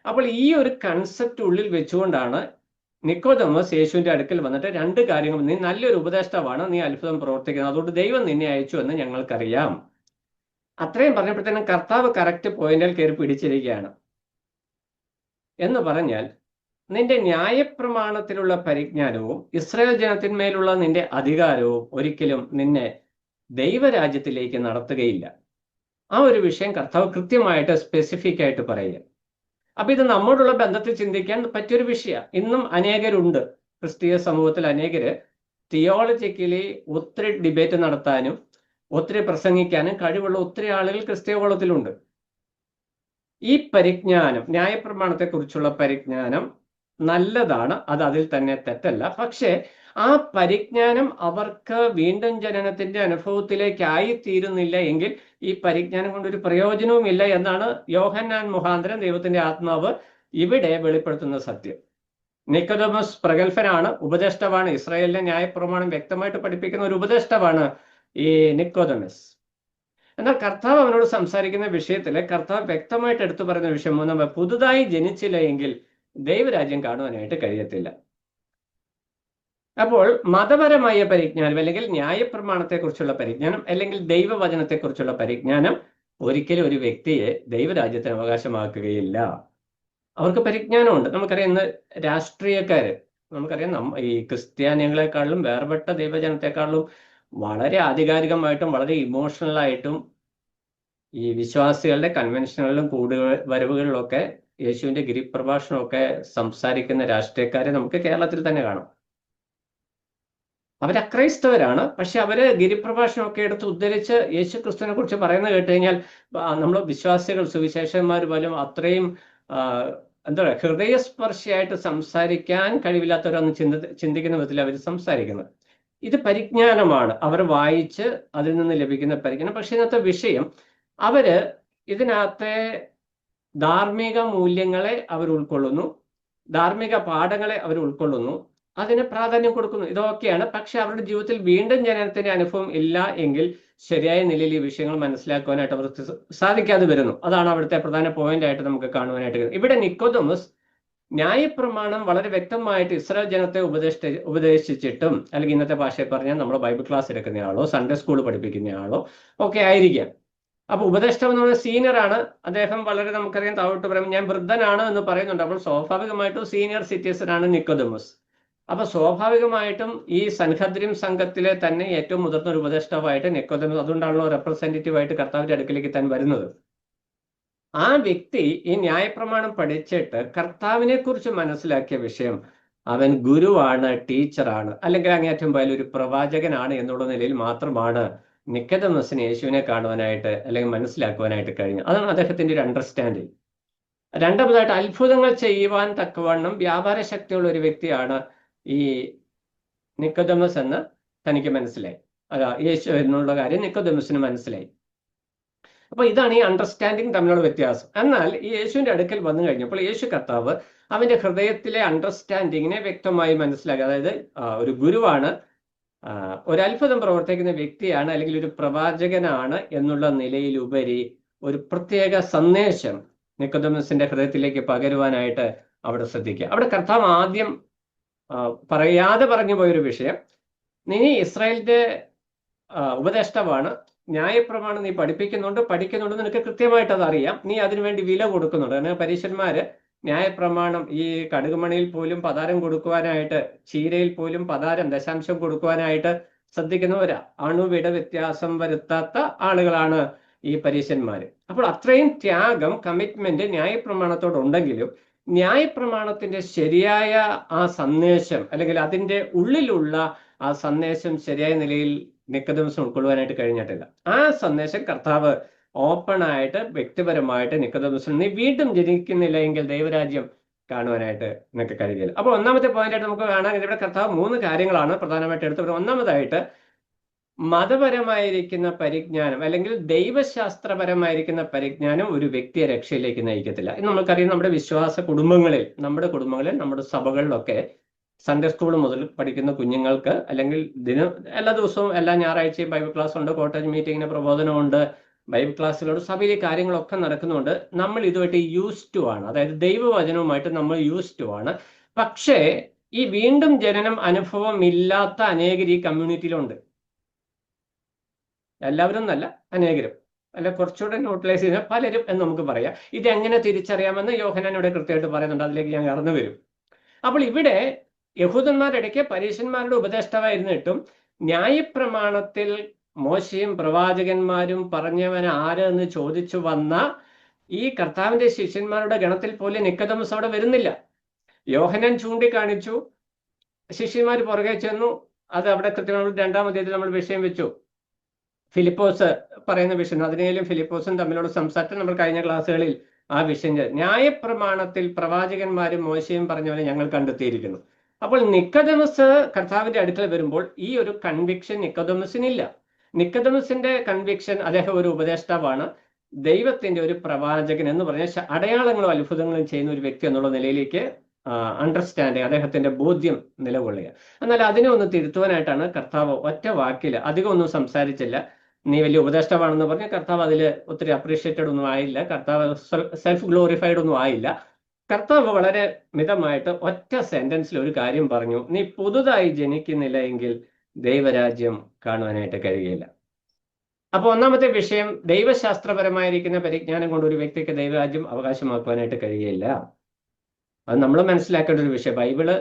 അപ്പോൾ ഈ ഒരു കൺസെപ്റ്റ് ഉള്ളിൽ വെച്ചുകൊണ്ടാണ് നിക്കോദെമോസ് യേശുവിന്റെ അടുക്കൽ വന്നിട്ട് രണ്ട് കാര്യങ്ങൾ, നീ നല്ലൊരു ഉപദേഷ്ടാവാണ്, നീ അത്ഭുതം പ്രവർത്തിക്കുന്നത്, അതുകൊണ്ട് ദൈവം നിന്നെ അയച്ചു എന്ന് ഞങ്ങൾക്കറിയാം. അത്രയും പറഞ്ഞപ്പോഴത്തേനും കർത്താവ് കറക്റ്റ് പോയിന്റിൽ കയറി പിടിച്ചിരിക്കുകയാണ്. എന്ന് പറഞ്ഞാൽ, നിന്റെ ന്യായപ്രമാണത്തിലുള്ള പരിജ്ഞാനവും ഇസ്രായേൽ ജനത്തിന്മേലുള്ള നിന്റെ അധികാരവും ഒരിക്കലും നിന്നെ ദൈവരാജ്യത്തിലേക്ക് നടത്തുകയില്ല. ആ ഒരു വിഷയം കർത്താവ് കൃത്യമായിട്ട് സ്പെസിഫിക് ആയിട്ട് പറയുക. അപ്പൊ ഇത് നമ്മോടുള്ള ബന്ധത്തിൽ ചിന്തിക്കാൻ പറ്റിയൊരു വിഷയമാണ്. ഇന്നും അനേകരുണ്ട്, ക്രിസ്തീയ സമൂഹത്തിൽ അനേകര് തിയോളജിക്കലി ഒത്തിരി ഡിബേറ്റ് നടത്താനും ഒത്തിരി പ്രസംഗിക്കാനും കഴിവുള്ള ഒത്തിരി ആളുകൾ ക്രിസ്തീയ കോളത്തിലുണ്ട്. ഈ പരിജ്ഞാനം, ന്യായപ്രമാണത്തെക്കുറിച്ചുള്ള പരിജ്ഞാനം നല്ലതാണ്, അത് അതിൽ തന്നെ തെറ്റല്ല. പക്ഷെ ആ പരിജ്ഞാനം അവർക്ക് വീണ്ടും ജനനത്തിന്റെ അനുഭവത്തിലേക്കായി തീരുന്നില്ല എങ്കിൽ ഈ പരിജ്ഞാനം കൊണ്ടൊരു പ്രയോജനവുമില്ല എന്നാണ് യോഹന്നാൻ മുഖാന്തരം ദൈവത്തിന്റെ ആത്മാവ് ഇവിടെ വെളിപ്പെടുത്തുന്ന സത്യം. നിക്കോദെമോസ് പ്രഗത്ഭനാണ്, ഉപദേഷ്ടാവാണ്, ഇസ്രായേലിലെ ന്യായപ്രമാണം വ്യക്തമായിട്ട് പഠിപ്പിക്കുന്ന ഒരു ഉപദേഷ്ടാവാണ് ഈ നിക്കോദെമോസ്. എന്നാൽ കർത്താവ് അവനോട് സംസാരിക്കുന്ന വിഷയത്തിൽ കർത്താവ് വ്യക്തമായിട്ട് എടുത്തു പറയുന്ന വിഷയം, നമ്മൾ പുതുതായി ജനിച്ചില്ല എങ്കിൽ ദൈവരാജ്യം കാണുവാനായിട്ട് കഴിയത്തില്ല. അപ്പോൾ മതപരമായ പരിജ്ഞാനം അല്ലെങ്കിൽ ന്യായപ്രമാണത്തെക്കുറിച്ചുള്ള പരിജ്ഞാനം അല്ലെങ്കിൽ ദൈവവചനത്തെക്കുറിച്ചുള്ള പരിജ്ഞാനം ഒരിക്കലും ഒരു വ്യക്തിയെ ദൈവരാജ്യത്തിന് അവകാശമാക്കുകയില്ല. അവർക്ക് പരിജ്ഞാനമുണ്ട്. നമുക്കറിയാം ഇന്ന് രാഷ്ട്രീയക്കാര്, നമുക്കറിയാം ഈ ക്രിസ്ത്യാനികളെക്കാളിലും വേർപെട്ട ദൈവജനത്തെക്കാളിലും വളരെ ആധികാരികമായിട്ടും വളരെ ഇമോഷണലായിട്ടും ഈ വിശ്വാസികളുടെ കൺവെൻഷനുകളിലും വരവുകളിലൊക്കെ യേശുവിന്റെ ഗിരിപ്രഭാഷണമൊക്കെ സംസാരിക്കുന്ന രാഷ്ട്രീയക്കാരെ നമുക്ക് കേരളത്തിൽ തന്നെ കാണാം. അവർ അക്രൈസ്തവരാണ്, പക്ഷെ അവര് ഗിരിപ്രഭാഷണമൊക്കെ എടുത്ത് ഉദ്ധരിച്ച് യേശു ക്രിസ്തുവിനെ കുറിച്ച് പറയുന്നത് കേട്ട് കഴിഞ്ഞാൽ നമ്മൾ വിശ്വാസികൾ, സുവിശേഷന്മാർ പോലും അത്രയും എന്താ പറയുക, ഹൃദയസ്പർശിയായിട്ട് സംസാരിക്കാൻ കഴിവില്ലാത്തവരൊന്ന് ചിന്തിക്കുന്ന വിധത്തിൽ അവർ സംസാരിക്കുന്നത്. ഇത് പരിജ്ഞാനമാണ്, അവർ വായിച്ച് അതിൽ നിന്ന് ലഭിക്കുന്ന പരിജ്ഞാനം. പക്ഷെ ഇന്നത്തെ വിഷയം, അവര് ഇതിനകത്തെ ധാർമ്മിക മൂല്യങ്ങളെ അവർ ഉൾക്കൊള്ളുന്നു, ധാർമ്മിക പാഠങ്ങളെ അവർ ഉൾക്കൊള്ളുന്നു, അതിന് പ്രാധാന്യം കൊടുക്കുന്നു, ഇതൊക്കെയാണ്. പക്ഷെ അവരുടെ ജീവിതത്തിൽ വീണ്ടും ജനനത്തിന്റെ അനുഭവം ഇല്ല എങ്കിൽ ശരിയായ നിലയിൽ ഈ വിഷയങ്ങൾ മനസ്സിലാക്കുവാനായിട്ട് അവർക്ക് സാധിക്കാതെ വരുന്നു. അതാണ് അവിടുത്തെ പ്രധാന പോയിന്റ് ആയിട്ട് നമുക്ക് കാണുവാനായിട്ട് കഴിയും. ഇവിടെ നിക്കോദെമോസ് ന്യായപ്രമാണം വളരെ വ്യക്തമായിട്ട് ഇസ്രായേൽ ജനത്തെ ഉപദേശിച്ചിട്ടും, അല്ലെങ്കിൽ ഇന്നത്തെ ഭാഷയിൽ പറഞ്ഞാൽ നമ്മൾ ബൈബിൾ ക്ലാസ് എടുക്കുന്നയാളോ സൺഡേ സ്കൂൾ പഠിപ്പിക്കുന്നയാളോ ഒക്കെ ആയിരിക്കാം. അപ്പൊ ഉപദേഷ്ടാവ് എന്ന് പറയുന്നത് സീനിയറാണ്. അദ്ദേഹം വളരെ, നമുക്കറിയാം, താഴോട്ട് പറയും ഞാൻ വൃദ്ധനാണ് എന്ന് പറയുന്നുണ്ട്. അപ്പോൾ സ്വാഭാവികമായിട്ടും സീനിയർ സിറ്റിസൺ ആണ് നിക്കോദെമോസ്. അപ്പൊ സ്വാഭാവികമായിട്ടും ഈ സൻഹദ്രിം സംഘത്തിലെ തന്നെ ഏറ്റവും മുതിർന്ന ഒരു ഉപദേഷ്ടാവായിട്ട് നിക്കോദെമോസ്, അതുകൊണ്ടാണല്ലോ റെപ്രസെന്റേറ്റീവ് ആയിട്ട് കർത്താവിന്റെ അടുക്കിലേക്ക് താൻ വരുന്നത്. ആ വ്യക്തി ഈ ന്യായപ്രമാണം പഠിച്ചിട്ട് കർത്താവിനെ കുറിച്ച് മനസ്സിലാക്കിയ വിഷയം, അവൻ ഗുരുവാണ്, ടീച്ചറാണ്, അല്ലെങ്കിൽ അങ്ങേറ്റം പോയാൽ ഒരു പ്രവാചകനാണ് എന്നുള്ള നിലയിൽ മാത്രമാണ് നിക്കോദെമോസിന് യേശുവിനെ കാണുവാനായിട്ട് അല്ലെങ്കിൽ മനസ്സിലാക്കുവാനായിട്ട് കഴിഞ്ഞു. അതാണ് അദ്ദേഹത്തിന്റെ ഒരു അണ്ടർസ്റ്റാൻഡിങ്. രണ്ടാമതായിട്ട്, അത്ഭുതങ്ങൾ ചെയ്യുവാൻ തക്കവണ്ണം വ്യാപാര ശക്തിയുള്ള ഒരു വ്യക്തിയാണ് ഈ നിക്കോദെമോസ് എന്ന് തനിക്ക് മനസ്സിലായി. യേശു എന്നുള്ള കാര്യം നിക്കോദെമോസിന് മനസ്സിലായി. അപ്പൊ ഇതാണ് ഈ അണ്ടർസ്റ്റാൻഡിങ് തമ്മിലുള്ള വ്യത്യാസം. എന്നാൽ ഈ യേശുവിന്റെ അടുക്കൽ വന്നു കഴിഞ്ഞപ്പോൾ യേശു കർത്താവ് അവന്റെ ഹൃദയത്തിലെ അണ്ടർസ്റ്റാൻഡിങ്ങിനെ വ്യക്തമായി മനസ്സിലാക്കി. അതായത് ഒരു ഗുരുവാണ്, ഒരു അത്ഭുതം പ്രവർത്തിക്കുന്ന വ്യക്തിയാണ്, അല്ലെങ്കിൽ ഒരു പ്രവാചകനാണ് എന്നുള്ള നിലയിലുപരി ഒരു പ്രത്യേക സന്ദേശം നിക്കോദെമോസിന്റെ ഹൃദയത്തിലേക്ക് പകരുവാനായിട്ട് അവിടെ ശ്രദ്ധിക്കുക. അവിടെ കർത്താവ് ആദ്യം പറയാതെ പറഞ്ഞു പോയൊരു വിഷയം, നീ ഇസ്രായേലിന്റെ ഉപദേഷ്ടാവാണ്, ന്യായപ്രമാണം നീ പഠിക്കുന്നുണ്ട്, നിനക്ക് കൃത്യമായിട്ട് അത് അറിയാം, നീ അതിനുവേണ്ടി വില കൊടുക്കുന്നുണ്ട്. കാരണം പരീശന്മാര് ന്യായപ്രമാണം ഈ കടുകുമണിയിൽ പോലും പതാരം കൊടുക്കുവാനായിട്ട്, ചീരയിൽ പോലും പതാരം ദശാംശം കൊടുക്കുവാനായിട്ട് ശ്രദ്ധിക്കുന്നവരാ. അണുവിട വ്യത്യാസം വരുത്താത്ത ആളുകളാണ് ഈ പരീശന്മാര്. അപ്പോൾ അത്രയും ത്യാഗം, കമ്മിറ്റ്മെന്റ് ന്യായപ്രമാണത്തോടുണ്ടെങ്കിലും ന്യായപ്രമാണത്തിന്റെ ശരിയായ ആ സന്ദേശം, അല്ലെങ്കിൽ അതിന്റെ ഉള്ളിലുള്ള ആ സന്ദേശം ശരിയായ നിലയിൽ നിക്കോദെമസിന് ഉൾക്കൊള്ളുവാനായിട്ട് കഴിഞ്ഞിട്ടില്ല. ആ സന്ദേശം കർത്താവ് ഓപ്പൺ ആയിട്ട് വ്യക്തിപരമായിട്ട് നിക്കോദെമസിന്, നീ വീണ്ടും ജനിക്കുന്നില്ല എങ്കിൽ ദൈവരാജ്യം കാണുവാനായിട്ട് നിനക്ക് കഴിയില്ല. അപ്പോൾ ഒന്നാമത്തെ പോയിന്റായിട്ട് നമുക്ക് കാണാൻ ഇവിടെ കർത്താവ് 3 കാര്യങ്ങളാണ് പ്രധാനമായിട്ട് എടുത്തത്. ഒന്നാമതായിട്ട് മതപരമായിരിക്കുന്ന പരിജ്ഞാനം അല്ലെങ്കിൽ ദൈവശാസ്ത്രപരമായിരിക്കുന്ന പരിജ്ഞാനം ഒരു വ്യക്തിയെ രക്ഷയിലേക്ക് നയിക്കത്തില്ല. ഇത് നമുക്കറിയാം. നമ്മുടെ വിശ്വാസ കുടുംബങ്ങളിൽ, നമ്മുടെ സഭകളിലൊക്കെ സൺഡേ സ്കൂൾ മുതൽ പഠിക്കുന്ന കുഞ്ഞുങ്ങൾക്ക്, അല്ലെങ്കിൽ എല്ലാ ദിവസവും എല്ലാ ഞായറാഴ്ചയും ബൈബിൾ ക്ലാസ് ഉണ്ട്, കോട്ടേജ് മീറ്റിങ്ങിന് പ്രബോധനമുണ്ട്, ബൈബിൾ ക്ലാസ്സുകളുണ്ട്, സഭയിലെ കാര്യങ്ങളൊക്കെ നടക്കുന്നുണ്ട്. നമ്മൾ ഇതുമായിട്ട് യൂസ് ടു ആണ്, അതായത് ദൈവവചനവുമായിട്ട് നമ്മൾ യൂസ് ടു ആണ്. പക്ഷേ ഈ വീണ്ടും ജനനം അനുഭവം ഇല്ലാത്ത അനേകർ ഈ കമ്മ്യൂണിറ്റിയിലുണ്ട്. എല്ലാവരും എന്നല്ല, അനേകരും, അല്ല കുറച്ചുകൂടെ ന്യൂട്രലൈസ് ചെയ്യുന്ന പലരും എന്ന് നമുക്ക് പറയാം. ഇതെങ്ങനെ തിരിച്ചറിയാമെന്ന് യോഹന്നാൻ ഇവിടെ കൃത്യമായിട്ട് പറയുന്നുണ്ട്. അതിലേക്ക് ഞാൻ കടന്നു വരും. അപ്പോൾ ഇവിടെ യഹൂദന്മാരുടെ ഇടയ്ക്ക് പരീശന്മാരുടെ ഉപദേഷ്ടാവായിരുന്നിട്ടും ന്യായപ്രമാണത്തിൽ മോശയും പ്രവാചകന്മാരും പറഞ്ഞവൻ ആര് എന്ന് ചോദിച്ചു വന്ന ഈ കർത്താവിന്റെ ശിഷ്യന്മാരുടെ ഗണത്തിൽ പോലും നിക്കോദെമസ് അവിടെ വരുന്നില്ല. യോഹന്നാൻ ചൂണ്ടിക്കാണിച്ചു, ശിഷ്യന്മാർ പുറകെ ചെന്നു. അത് അവിടെ കൃത്യമായി 2-ാം അധ്യായത്തിൽ നമ്മൾ വിഷയം വെച്ചു. ഫിലിപ്പോസ് പറയുന്ന വിഷയം, അതിനേലും ഫിലിപ്പോസും തമ്മിലുള്ള സംസാരത്തിൽ നമ്മൾ കഴിഞ്ഞ ക്ലാസ്സുകളിൽ ആ വിഷയം ന്യായപ്രമാണത്തിൽ പ്രവാചകന്മാരും മോശയും പറഞ്ഞ പോലെ ഞങ്ങൾ കണ്ടെത്തിയിരിക്കുന്നു. അപ്പോൾ നിക്കോദെമസ് കർത്താവിന്റെ അടുക്കൽ വരുമ്പോൾ ഈ ഒരു കൺവിക്ഷൻ നിക്കോദെമസിനില്ല. നിക്കോദെമസിന്റെ കൺവിക്ഷൻ, അദ്ദേഹം ഒരു ഉപദേഷ്ടാവാണ്, ദൈവത്തിന്റെ ഒരു പ്രവാചകൻ എന്ന് പറഞ്ഞ അടയാളങ്ങളും അത്ഭുതങ്ങളും ചെയ്യുന്ന ഒരു വ്യക്തി എന്നുള്ള നിലയിലേക്ക് അണ്ടർസ്റ്റാൻഡിങ്, അദ്ദേഹത്തിന്റെ ബോധ്യം നിലകൊള്ളുക. എന്നാൽ അതിനെ ഒന്ന് തിരുത്തുവാനായിട്ടാണ് കർത്താവ് ഒറ്റ വാക്കിൽ, അധികം ഒന്നും സംസാരിച്ചില്ല. നീ വലിയ ഉപദേഷ്ടാവാണെന്ന് പറഞ്ഞ് കർത്താവ് അതിൽ ഒത്തിരി അപ്രീഷിയേറ്റഡ് ഒന്നും ആയില്ല, കർത്താവ് സെൽഫ് ഗ്ലോറിഫൈഡ് ഒന്നും ആയില്ല. കർത്താവ് വളരെ മിതമായിട്ട് ഒറ്റ സെന്റൻസിൽ ഒരു കാര്യം പറഞ്ഞു, നീ പുതുതായി ജനിക്കുന്നില്ല എങ്കിൽ ദൈവരാജ്യം കാണുവാനായിട്ട് കഴിയില്ല. അപ്പൊ ഒന്നാമത്തെ വിഷയം, ദൈവശാസ്ത്രപരമായിരിക്കുന്ന പരിജ്ഞാനം കൊണ്ട് ഒരു വ്യക്തിക്ക് ദൈവരാജ്യം അവകാശമാക്കുവാനായിട്ട് കഴിയില്ല. അത് നമ്മൾ മനസ്സിലാക്കേണ്ട ഒരു വിഷയം. ബൈബിള്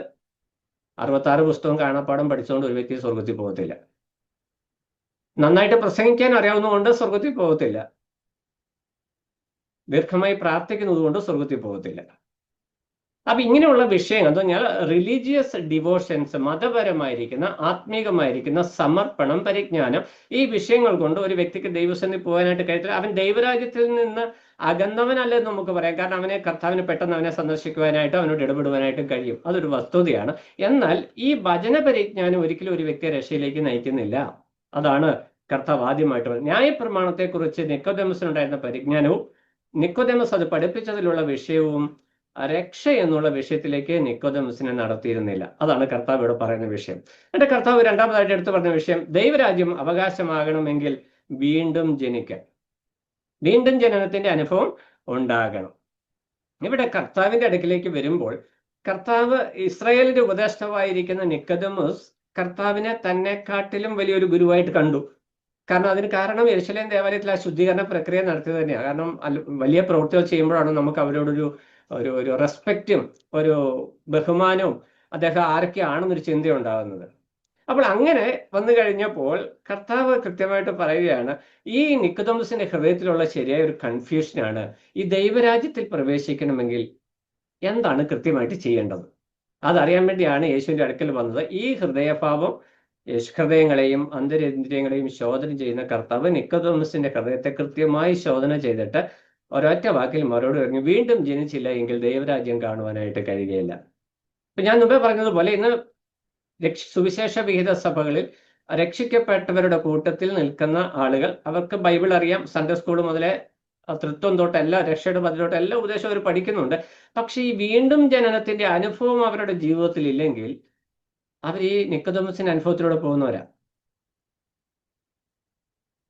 66 പുസ്തകം കാണാപ്പാടം പഠിച്ചുകൊണ്ട് ഒരു വ്യക്തി സ്വർഗത്തിൽ പോകത്തില്ല. നന്നായിട്ട് പ്രസംഗിക്കാൻ അറിയാവുന്നതുകൊണ്ട് സ്വർഗത്തിൽ പോകത്തില്ല. ദീർഘമായി പ്രാർത്ഥിക്കുന്നത് കൊണ്ട് സ്വർഗത്തിൽ പോകത്തില്ല. അപ്പൊ ഇങ്ങനെയുള്ള വിഷയങ്ങൾ എന്ന് പറഞ്ഞാൽ റിലീജിയസ് ഡിവോഷൻസ്, മതപരമായിരിക്കുന്ന ആത്മീകമായിരിക്കുന്ന സമർപ്പണം, പരിജ്ഞാനം, ഈ വിഷയങ്ങൾ കൊണ്ട് ഒരു വ്യക്തിക്ക് ദൈവസന്നിധി പോകാനായിട്ട് കഴിയത്തില്ല. അവൻ ദൈവരാജ്യത്തിൽ നിന്ന് അകന്നവനല്ലെന്ന് നമുക്ക് പറയാം. കാരണം അവനെ കർത്താവിന് പെട്ടെന്ന് അവനെ സന്ദർശിക്കുവാനായിട്ട് അവനോട് ഇടപെടുവാനായിട്ടും കഴിയും. അതൊരു വസ്തുതയാണ്. എന്നാൽ ഈ വചന പരിജ്ഞാനം ഒരിക്കലും ഒരു വ്യക്തിയെ രക്ഷയിലേക്ക് നയിക്കുന്നില്ല. അതാണ് കർത്താവ് ആദ്യമായിട്ട് പറഞ്ഞത്. ന്യായപ്രമാണത്തെക്കുറിച്ച് നിക്കോദെമസിനുണ്ടായിരുന്ന പരിജ്ഞാനവും നിക്കോദെമസ് അത് പഠിപ്പിച്ചതിലുള്ള വിഷയവും രക്ഷ എന്നുള്ള വിഷയത്തിലേക്ക് നിക്കോദെമസിനെ നടത്തിയിരുന്നില്ല. അതാണ് കർത്താവ് ഇവിടെ പറയുന്ന വിഷയം. എന്നിട്ട് കർത്താവ് രണ്ടാമതായിട്ട് എടുത്തു പറഞ്ഞ വിഷയം, ദൈവരാജ്യം അവകാശമാകണമെങ്കിൽ വീണ്ടും ജനിക്കാൻ, വീണ്ടും ജനനത്തിന്റെ അനുഭവം ഉണ്ടാകണം. ഇവിടെ കർത്താവിന്റെ അടുക്കിലേക്ക് വരുമ്പോൾ കർത്താവ് ഇസ്രായേലിന്റെ ഉപദേഷ്ടാവായിരിക്കുന്ന നിക്കോദെമസ് കർത്താവിനെ തന്നെക്കാട്ടിലും വലിയൊരു ഗുരുവായിട്ട് കണ്ടു. കാരണം അതിന് കാരണം യെരുശലേം ദേവാലയത്തിൽ ആ ശുദ്ധീകരണ പ്രക്രിയ നടത്തിയത് തന്നെയാണ്. കാരണം വലിയ പ്രവൃത്തികൾ ചെയ്യുമ്പോഴാണ് നമുക്ക് അവരോടൊരു ഒരു റെസ്പെക്റ്റും ഒരു ബഹുമാനവും അദ്ദേഹം ആരൊക്കെയാണെന്നൊരു ചിന്ത ഉണ്ടാകുന്നത്. അപ്പോൾ അങ്ങനെ വന്നു കഴിഞ്ഞപ്പോൾ കർത്താവ് കൃത്യമായിട്ട് പറയുകയാണ്, ഈ നിക്കോദെമസിന്റെ ഹൃദയത്തിലുള്ള ശരിയായ ഒരു കൺഫ്യൂഷനാണ്, ഈ ദൈവരാജ്യത്തിൽ പ്രവേശിക്കണമെങ്കിൽ എന്താണ് കൃത്യമായിട്ട് ചെയ്യേണ്ടത്. അതറിയാൻ വേണ്ടിയാണ് യേശുവിന്റെ അടുക്കൽ വന്നത്. ഈ ഹൃദയഭാവം, ഹൃദയങ്ങളെയും അന്തരേന്ദ്രിയങ്ങളെയും ശോധന ചെയ്യുന്ന കർത്താവ് നിക്കോദെമസിന്റെ ഹൃദയത്തെ കൃത്യമായി ശോധന ചെയ്തിട്ട് ഒരൊറ്റ വാക്കിൽ മറുപടി പറഞ്ഞു, വീണ്ടും ജനിച്ചില്ല എങ്കിൽ ദൈവരാജ്യം കാണുവാനായിട്ട് കഴിയുകയില്ല. ഇപ്പൊ ഞാൻ മുമ്പേ പറഞ്ഞതുപോലെ ഇന്ന് സുവിശേഷ വിഹിത സഭകളിൽ രക്ഷിക്കപ്പെട്ടവരുടെ കൂട്ടത്തിൽ നിൽക്കുന്ന ആളുകൾ, അവർക്ക് ബൈബിൾ അറിയാം, സൺഡേ സ്കൂൾ മുതലേ തൃത്വം തൊട്ടല്ല, രക്ഷയുടെ പതിലോട്ട് എല്ലാ ഉപദേശവും അവർ പഠിക്കുന്നുണ്ട്. പക്ഷെ ഈ വീണ്ടും ജനനത്തിന്റെ അനുഭവം അവരുടെ ജീവിതത്തിൽ ഇല്ലെങ്കിൽ അവർ ഈ നിക്കോദെമസിന്റെ അനുഭവത്തിലൂടെ പോകുന്നവരാ.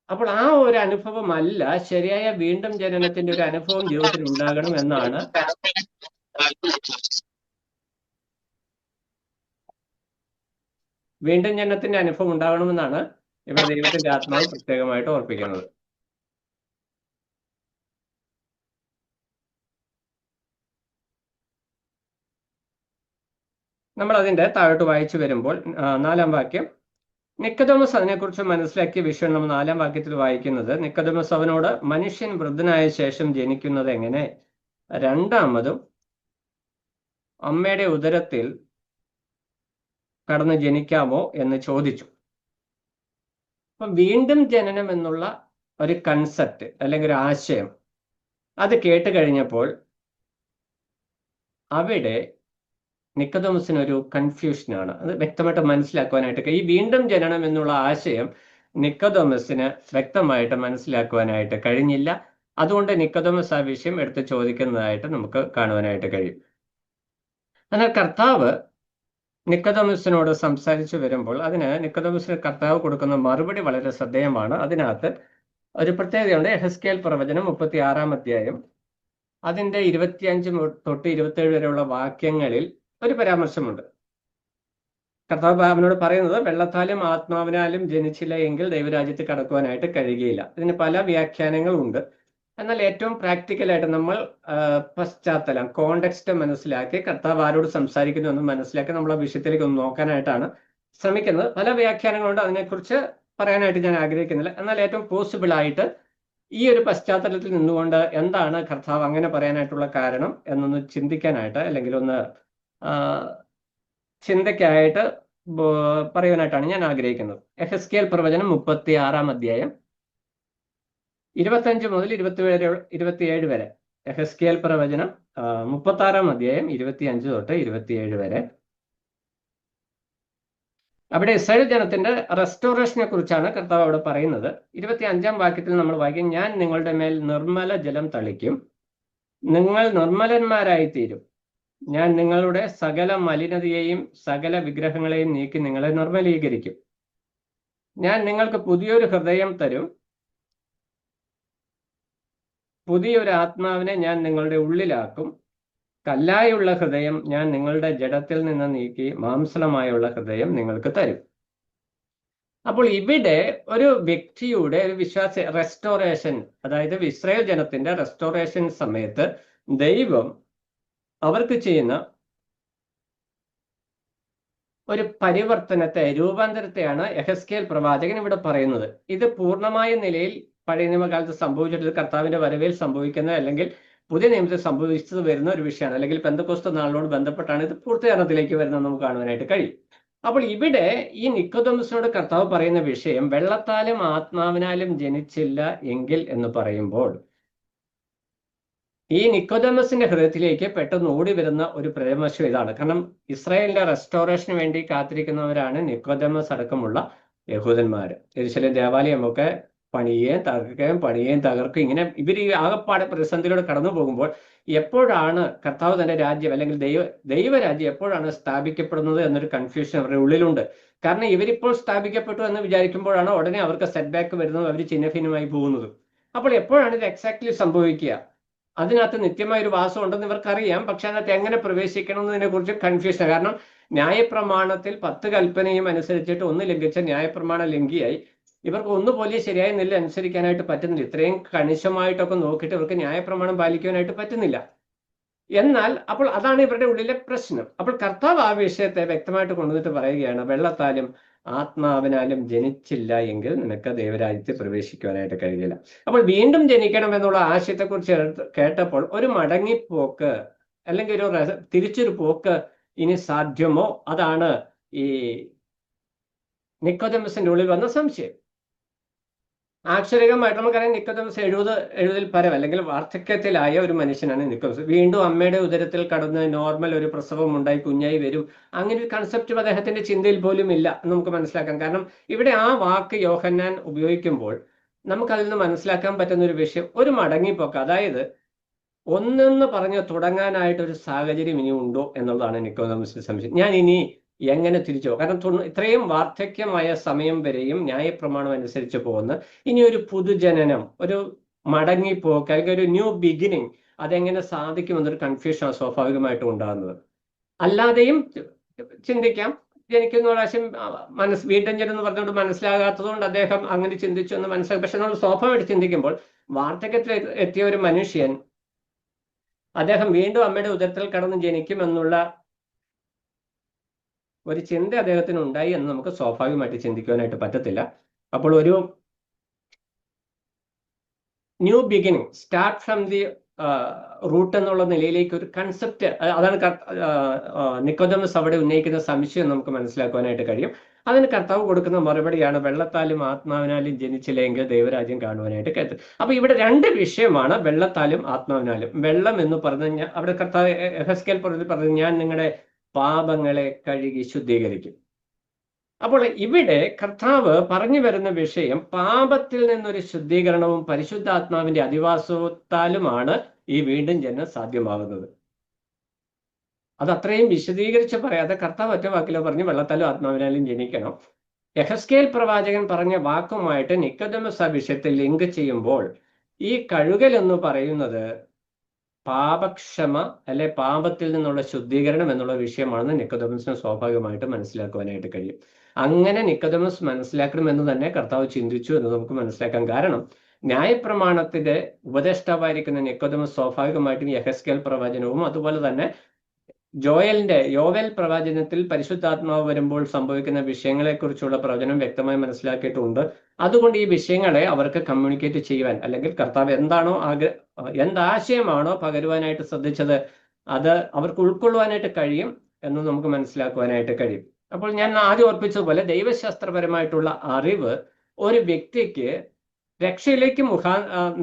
അപ്പോൾ ആ ഒരു അനുഭവം അല്ല, ശരിയായ വീണ്ടും ജനനത്തിന്റെ ഒരു അനുഭവം ജീവിതത്തിൽ ഉണ്ടാകണം എന്നാണ് വീണ്ടും ജനനത്തിന്റെ അനുഭവം ഉണ്ടാകണമെന്നാണ് ഇവിടെ ദൈവത്തിന്റെ ആത്മാവ് പ്രത്യേകമായിട്ട് ഓർപ്പിക്കുന്നത്. നമ്മൾ അതിന്റെ താഴോട്ട് വായിച്ചു വരുമ്പോൾ 4-ാം വാക്യം, നിക്കോദെമോസ് അതിനെക്കുറിച്ച് മനസ്സിലാക്കിയ വിഷയം നമ്മൾ 4-ാം വാക്യത്തിൽ വായിക്കുന്നത്, നിക്കോദെമോസ് അവനോട്, മനുഷ്യൻ വൃദ്ധനായ ശേഷം ജനിക്കുന്നത് എങ്ങനെ? രണ്ടാമതും അമ്മയുടെ ഉദരത്തിൽ കടന്ന് ജനിക്കാമോ എന്ന് ചോദിച്ചു. അപ്പം വീണ്ടും ജനനം എന്നുള്ള ഒരു കൺസെപ്റ്റ് അല്ലെങ്കിൽ ഒരു ആശയം അത് കേട്ട് കഴിഞ്ഞപ്പോൾ അവിടെ നിക്കോദെമോസിനൊരു കൺഫ്യൂഷനാണ്. അത് വ്യക്തമായിട്ട് മനസ്സിലാക്കുവാനായിട്ട്, ഈ വീണ്ടും ജനനം എന്നുള്ള ആശയം നിക്കോദെമോസിന് വ്യക്തമായിട്ട് മനസ്സിലാക്കുവാനായിട്ട് കഴിഞ്ഞില്ല. അതുകൊണ്ട് നിക്കോദെമോസ് ആ വിഷയം എടുത്ത് ചോദിക്കുന്നതായിട്ട് നമുക്ക് കാണുവാനായിട്ട് കഴിയും. എന്നാൽ കർത്താവ് നിക്കോദെമോസിനോട് സംസാരിച്ചു വരുമ്പോൾ അതിന് നിക്കോദെമോസിന് കർത്താവ് കൊടുക്കുന്ന മറുപടി വളരെ ശ്രദ്ധേയമാണ്. അതിനകത്ത് ഒരു പ്രത്യേകതയുണ്ട്. യെഹെസ്കേൽ പ്രവചനം 36-ാം അധ്യായം അതിന്റെ 25 തൊട്ട് 27 വരെയുള്ള വാക്യങ്ങളിൽ ഒരു പരാമർശമുണ്ട്. കർത്താവ് അവനോട് പറയുന്നത്, വെള്ളത്താലും ആത്മാവിനാലും ജനിച്ചില്ല എങ്കിൽ ദൈവരാജ്യത്ത് കടക്കുവാനായിട്ട് കഴിയുകയില്ല. ഇതിന് പല വ്യാഖ്യാനങ്ങളുണ്ട്. എന്നാൽ ഏറ്റവും പ്രാക്ടിക്കലായിട്ട് നമ്മൾ പശ്ചാത്തലം, കോണ്ടെക്സ്റ്റ് മനസ്സിലാക്കി കർത്താവ് ആരോട് സംസാരിക്കുന്നു എന്ന് മനസ്സിലാക്കി നമ്മൾ ആ വിഷയത്തിലേക്ക് ഒന്ന് നോക്കാനായിട്ടാണ് ശ്രമിക്കുന്നത്. പല വ്യാഖ്യാനങ്ങളുണ്ട്, അതിനെക്കുറിച്ച് പറയാനായിട്ട് ഞാൻ ആഗ്രഹിക്കുന്നില്ല. എന്നാൽ ഏറ്റവും പോസിബിൾ ആയിട്ട് ഈ ഒരു പശ്ചാത്തലത്തിൽ നിന്നുകൊണ്ട് എന്താണ് കർത്താവ് അങ്ങനെ പറയാനായിട്ടുള്ള കാരണം എന്നൊന്ന് ചിന്തിക്കാനായിട്ട്, അല്ലെങ്കിൽ ഒന്ന് ചിന്തയ്ക്കായിട്ട് പറയാനായിട്ടാണ് ഞാൻ ആഗ്രഹിക്കുന്നത്. യെഹെസ്കേൽ പ്രവചനം 36-ാം അധ്യായം 25 മുതൽ 27 വരെ. യെഹെസ്കേൽ പ്രവചനം 36-ാം അധ്യായം 25 തൊട്ട് 27 വരെ. അവിടെ ഇസ്രായേൽ ജനത്തിന്റെ റെസ്റ്റോറേഷനെ കുറിച്ചാണ് കർത്താവ് അവിടെ പറയുന്നത്. 25-ാം വാക്യത്തിൽ നമ്മൾ വായിക്കും, ഞാൻ നിങ്ങളുടെ മേൽ നിർമ്മല ജലം തളിക്കും, നിങ്ങൾ നിർമ്മലന്മാരായിത്തീരും, ഞാൻ നിങ്ങളുടെ സകല മലിനതയെയും സകല വിഗ്രഹങ്ങളെയും നീക്കി നിങ്ങളെ നിർമ്മലീകരിക്കും, ഞാൻ നിങ്ങൾക്ക് പുതിയൊരു ഹൃദയം തരും, പുതിയൊരു ആത്മാവിനെ ഞാൻ നിങ്ങളുടെ ഉള്ളിലാക്കും, കല്ലായുള്ള ഹൃദയം ഞാൻ നിങ്ങളുടെ ജഡത്തിൽ നിന്ന് നീക്കി മാംസളമായുള്ള ഹൃദയം നിങ്ങൾക്ക് തരും. അപ്പോൾ ഇവിടെ ഒരു വ്യക്തിയുടെ ഒരു വിശ്വാസ റെസ്റ്റോറേഷൻ, അതായത് ഇസ്രായേൽ ജനത്തിന്റെ റെസ്റ്റോറേഷൻ സമയത്ത് ദൈവം അവർക്ക് ചെയ്യുന്ന ഒരു പരിവർത്തനത്തെ, രൂപാന്തരത്തെയാണ് യെഹെസ്കേൽ പ്രവാചകൻ ഇവിടെ പറയുന്നത്. ഇത് പൂർണ്ണമായ നിലയിൽ പഴയ നിയമകാലത്ത് സംഭവിച്ചിട്ടുള്ള കർത്താവിന്റെ വരവേൽ സംഭവിക്കുന്ന, അല്ലെങ്കിൽ പുതിയ നിയമത്തിൽ സംഭവിച്ചു വരുന്ന ഒരു വിഷയമാണ്. അല്ലെങ്കിൽ പെന്തക്കോസ്ത് നാളിനോട് ബന്ധപ്പെട്ടാണ് ഇത് പൂർത്തീകരണത്തിലേക്ക് വരുന്നത് നമുക്ക് കാണുവാനായിട്ട് കഴിയും. അപ്പോൾ ഇവിടെ ഈ നിക്കോദെമോസിനോട് കർത്താവ് പറയുന്ന വിഷയം വെള്ളത്താലും ആത്മാവിനാലും ജനിച്ചില്ല എങ്കിൽ എന്ന് പറയുമ്പോൾ ഈ നിക്കോദെമോസിന്റെ ഹൃദയത്തിലേക്ക് പെട്ടെന്ന് ഓടി വരുന്ന ഒരു പരാമർശം ഇതാണ്. കാരണം ഇസ്രായേലിന്റെ റെസ്റ്റോറേഷന് വേണ്ടി കാത്തിരിക്കുന്നവരാണ് നിക്കോദെമോസ് അടക്കമുള്ള യഹൂദന്മാര്. യെരൂശലേം ദേവാലയമൊക്കെ പണിയുകയും തകർക്കുകയും ഇങ്ങനെ ഇവർ ഈ ആകപ്പാടെ പ്രതിസന്ധിയിലൂടെ കടന്നു പോകുമ്പോൾ എപ്പോഴാണ് കർത്താവ് തന്റെ രാജ്യം, അല്ലെങ്കിൽ ദൈവരാജ്യം എപ്പോഴാണ് സ്ഥാപിക്കപ്പെടുന്നത് എന്നൊരു കൺഫ്യൂഷൻ അവരുടെ ഉള്ളിലുണ്ട്. കാരണം ഇവരിപ്പോൾ സ്ഥാപിക്കപ്പെട്ടു എന്ന് വിചാരിക്കുമ്പോഴാണ് ഉടനെ അവർക്ക് സെറ്റ് ബാക്ക് വരുന്നതും അവർ ചിഹ്നഭിന്നമായി പോകുന്നതും. അപ്പോൾ എപ്പോഴാണ് ഇത് എക്സാക്ട്ലി സംഭവിക്കുക? അതിനകത്ത് നിത്യമായ ഒരു വാസം ഉണ്ടെന്ന് ഇവർക്കറിയാം. പക്ഷെ അതിനകത്ത് എങ്ങനെ പ്രവേശിക്കണം എന്നതിനെ കുറിച്ച് കൺഫ്യൂഷൻ. കാരണം ന്യായപ്രമാണത്തിൽ 10 കൽപ്പനയും അനുസരിച്ചിട്ട് ഒന്ന് ലംഘിച്ച ന്യായപ്രമാണ ലംഘിയായി ഇവർക്ക് ഒന്നുപോലെ ശരിയായ നില അനുസരിക്കാനായിട്ട് പറ്റുന്നില്ല. ഇത്രയും കണിശമായിട്ടൊക്കെ നോക്കിയിട്ട് ഇവർക്ക് ന്യായപ്രമാണം പാലിക്കുവാനായിട്ട് പറ്റുന്നില്ല. എന്നാൽ അപ്പോൾ അതാണ് ഇവരുടെ ഉള്ളിലെ പ്രശ്നം. അപ്പോൾ കർത്താവ് ആ വിഷയത്തെ വ്യക്തമായിട്ട് കൊണ്ടുവന്നിട്ട് പറയുകയാണ്, വെള്ളത്താലും ആത്മാവിനാലും ജനിച്ചില്ല എങ്കിൽ നിനക്ക് ദൈവരാജ്യത്തിൽ പ്രവേശിക്കുവാനായിട്ട് കഴിയില്ല. അപ്പോൾ വീണ്ടും ജനിക്കണം എന്നുള്ള ആശയത്തെക്കുറിച്ച് കേട്ടപ്പോൾ ഒരു മടങ്ങിപ്പോക്ക്, അല്ലെങ്കിൽ ഒരു തിരിച്ചൊരു പോക്ക് ഇനി സാധ്യമോ? അതാണ് ഈ നിക്കോദെമോസിന്റെ ഉള്ളിൽ വന്ന സംശയം. ആക്ഷരികമായിട്ട് നമുക്കറിയാം, നിക്കോദെമോസ് 70 പരം അല്ലെങ്കിൽ വാർദ്ധക്യത്തിലായ ഒരു മനുഷ്യനാണ് നിക്കോദെമോസ്. വീണ്ടും അമ്മയുടെ ഉദരത്തിൽ കടന്ന് നോർമൽ ഒരു പ്രസവം ഉണ്ടായി കുഞ്ഞായി വരും, അങ്ങനെ ഒരു കൺസെപ്റ്റ് അദ്ദേഹത്തിന്റെ ചിന്തയിൽ പോലും ഇല്ല എന്ന് നമുക്ക് മനസ്സിലാക്കാം. കാരണം ഇവിടെ ആ വാക്ക് യോഹന്നാൻ ഉപയോഗിക്കുമ്പോൾ നമുക്കതിൽ നിന്ന് മനസ്സിലാക്കാൻ പറ്റുന്ന ഒരു വിഷയം ഒരു മടങ്ങിപ്പോക്ക്, അതായത് ഒന്നെന്ന് പറഞ്ഞ് തുടങ്ങാനായിട്ട് ഒരു സാഹചര്യം ഇനി ഉണ്ടോ എന്നുള്ളതാണ് നിക്കോദെമോസിന്റെ സംശയം. ഞാൻ ഇനി എങ്ങനെ തിരിച്ചു പോകും? കാരണം ഇത്രയും വാർദ്ധക്യമായ സമയം വരെയും ന്യായപ്രമാണം അനുസരിച്ച് പോകുന്ന ഇനി ഒരു പുതുജനനം, ഒരു മടങ്ങിപ്പോക്ക്, അല്ലെങ്കിൽ ഒരു ന്യൂ ബിഗിനിങ്, അതെങ്ങനെ സാധിക്കുമെന്നൊരു കൺഫ്യൂഷനാണ് സ്വാഭാവികമായിട്ടും ഉണ്ടാകുന്നത്. അല്ലാതെയും ചിന്തിക്കാം, ജനിക്കുന്ന പ്രാവശ്യം വീണ്ടും ജനം എന്ന് പറഞ്ഞുകൊണ്ട് മനസ്സിലാകാത്തതുകൊണ്ട് അദ്ദേഹം അങ്ങനെ ചിന്തിച്ചു എന്ന് മനസ്സിലാക്കി. പക്ഷെ നമ്മൾ സ്വാഭാവികമായിട്ട് ചിന്തിക്കുമ്പോൾ വാർദ്ധക്യത്തിൽ എത്തിയ ഒരു മനുഷ്യൻ അദ്ദേഹം വീണ്ടും അമ്മയുടെ ഉദരത്തിൽ കടന്ന് ജനിക്കുമെന്നുള്ള ഒരു ചിന്ത അദ്ദേഹത്തിന് ഉണ്ടായി എന്ന് നമുക്ക് സ്വാഭാവികമായിട്ട് ചിന്തിക്കുവാനായിട്ട് പറ്റത്തില്ല. അപ്പോൾ ഒരു new beginning, start from the root എന്നുള്ള നിലയിലേക്ക് ഒരു കൺസെപ്റ്റ്, അതാണ് നിക്കോദമസ് അവിടെ ഉന്നയിക്കുന്ന സംശയം നമുക്ക് മനസ്സിലാക്കുവാനായിട്ട് കഴിയും. അതിന് കർത്താവ് കൊടുക്കുന്ന മറുപടിയാണ് വെള്ളത്താലും ആത്മാവിനാലും ജനിച്ചില്ലെങ്കിൽ ദൈവരാജ്യം കാണുവാനായിട്ട് കഴിയും. അപ്പൊ ഇവിടെ രണ്ട് വിഷയമാണ്, വെള്ളത്താലും ആത്മാവിനാലും. വെള്ളം എന്ന് പറഞ്ഞു അവിടെ കർത്താവ് എഹെസ്കേൽ പറഞ്ഞു, ഞാൻ നിങ്ങളുടെ പാപങ്ങളെ കഴുകി ശുദ്ധീകരിക്കും. അപ്പോൾ ഇവിടെ കർത്താവ് പറഞ്ഞു വരുന്ന വിഷയം പാപത്തിൽ നിന്നൊരു ശുദ്ധീകരണവും പരിശുദ്ധാത്മാവിന്റെ അധിവാസത്താലുമാണ് ഈ വീണ്ടും ജനനം സാധ്യമാകുന്നത്. അത് അത്രയും വിശദീകരിച്ച് പറയാതെ കർത്താവ് ഒറ്റ വാക്കിലോ പറഞ്ഞു വെള്ളത്താലും ആത്മാവിനാലും ജനിക്കണം. യെഹെസ്കേൽ പ്രവാചകൻ പറഞ്ഞ വാക്കുമായിട്ട് നിക്കോദെമസ് ആ വിഷയത്തിൽ ലിങ്ക് ചെയ്യുമ്പോൾ ഈ കഴുകൽ എന്ന് പറയുന്നത് പാപക്ഷമ അല്ലെ പാപത്തിൽ നിന്നുള്ള ശുദ്ധീകരണം എന്നുള്ള വിഷയമാണെന്ന് നിക്കോദെമസിന് സ്വാഭാവികമായിട്ട് മനസ്സിലാക്കുവാനായിട്ട് കഴിയും. അങ്ങനെ നിക്കോദെമസ് മനസ്സിലാക്കണമെന്ന് തന്നെ കർത്താവ് ചിന്തിച്ചു എന്ന് നമുക്ക് മനസ്സിലാക്കാൻ കാരണം, ന്യായപ്രമാണത്തിന്റെ ഉപദേഷ്ടാവായിരിക്കുന്ന നിക്കോദെമസ് സ്വാഭാവികമായിട്ടും യെഹെസ്കേൽ പ്രവചനവും അതുപോലെ തന്നെ യോവേൽ പ്രവചനത്തിൽ പരിശുദ്ധാത്മാവ് വരുമ്പോൾ സംഭവിക്കുന്ന വിഷയങ്ങളെക്കുറിച്ചുള്ള പ്രവചനം വ്യക്തമായി മനസ്സിലാക്കിയിട്ടുണ്ട്. അതുകൊണ്ട് ഈ വിഷയങ്ങളെ അവർക്ക് കമ്മ്യൂണിക്കേറ്റ് ചെയ്യുവാൻ, അല്ലെങ്കിൽ കർത്താവ് എന്താശയമാണോ പകരുവാനായിട്ട് ശ്രദ്ധിച്ചത് അത് അവർക്ക് ഉൾക്കൊള്ളുവാനായിട്ട് കഴിയും എന്ന് നമുക്ക് മനസ്സിലാക്കുവാനായിട്ട് കഴിയും. അപ്പോൾ ഞാൻ ആദ്യം ഓർപ്പിച്ചതുപോലെ ദൈവശാസ്ത്രപരമായിട്ടുള്ള അറിവ് ഒരു വ്യക്തിക്ക് രക്ഷയിലേക്ക്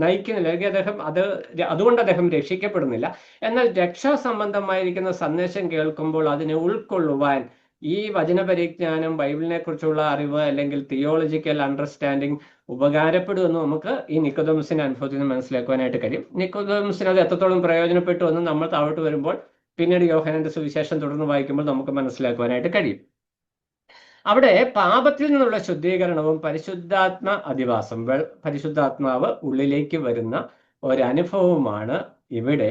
നയിക്കുന്നില്ല, അല്ലെങ്കിൽ അതുകൊണ്ട് അദ്ദേഹം രക്ഷിക്കപ്പെടുന്നില്ല. എന്നാൽ രക്ഷാസംബന്ധമായിരിക്കുന്ന സന്ദേശം കേൾക്കുമ്പോൾ അതിനെ ഉൾക്കൊള്ളുവാൻ ഈ വചനപരിജ്ഞാനം, ബൈബിളിനെ കുറിച്ചുള്ള അറിവ് അല്ലെങ്കിൽ തിയോളജിക്കൽ അണ്ടർസ്റ്റാൻഡിങ് ഉപകാരപ്പെടുമെന്ന് നമുക്ക് ഈ നിക്കോദെമസിന്റെ അനുഭവത്തിൽ നിന്ന് മനസ്സിലാക്കുവാനായിട്ട് കഴിയും. നിക്കോദെമസിന് അത് എത്രത്തോളം പ്രയോജനപ്പെട്ടു എന്ന് നമ്മൾ താഴോട്ട് വരുമ്പോൾ പിന്നീട് യോഹന്നാന്റെ സുവിശേഷം തുടർന്ന് വായിക്കുമ്പോൾ നമുക്ക് മനസ്സിലാക്കുവാനായിട്ട് കഴിയും. അവിടെ പാപത്തിൽ നിന്നുള്ള ശുദ്ധീകരണവും പരിശുദ്ധാത്മാവ് ഉള്ളിലേക്ക് വരുന്ന ഒരനുഭവമാണ് ഇവിടെ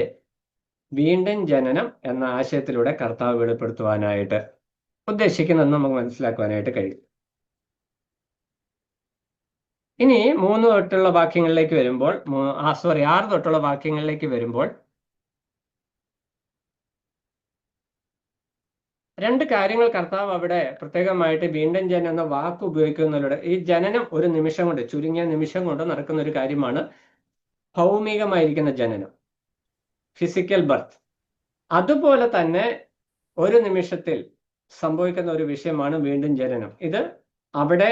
വീണ്ടും ജനനം എന്ന ആശയത്തിലൂടെ കർത്താവ് വെളിപ്പെടുത്തുവാനായിട്ട് ഉദ്ദേശിക്കുന്നതെന്ന് നമുക്ക് മനസ്സിലാക്കുവാനായിട്ട് കഴിയും. ഇനി 3 തൊട്ടുള്ള വാക്യങ്ങളിലേക്ക് വരുമ്പോൾ 6 തൊട്ടുള്ള വാക്യങ്ങളിലേക്ക് വരുമ്പോൾ രണ്ട് കാര്യങ്ങൾ കർത്താവ് അവിടെ പ്രത്യേകമായിട്ട് വീണ്ടും ജനനം എന്ന വാക്ക് ഉപയോഗിക്കുന്നതിലൂടെ, ഈ ജനനം ഒരു നിമിഷം കൊണ്ട്, ചുരുങ്ങിയ നിമിഷം കൊണ്ട് നടക്കുന്ന ഒരു കാര്യമാണ് ഭൗമികമായിരിക്കുന്ന ജനനം, ഫിസിക്കൽ ബർത്ത്. അതുപോലെ തന്നെ ഒരു നിമിഷത്തിൽ സംഭവിക്കുന്ന ഒരു വിഷയമാണ് വീണ്ടും ജനനം. ഇത് അവിടെ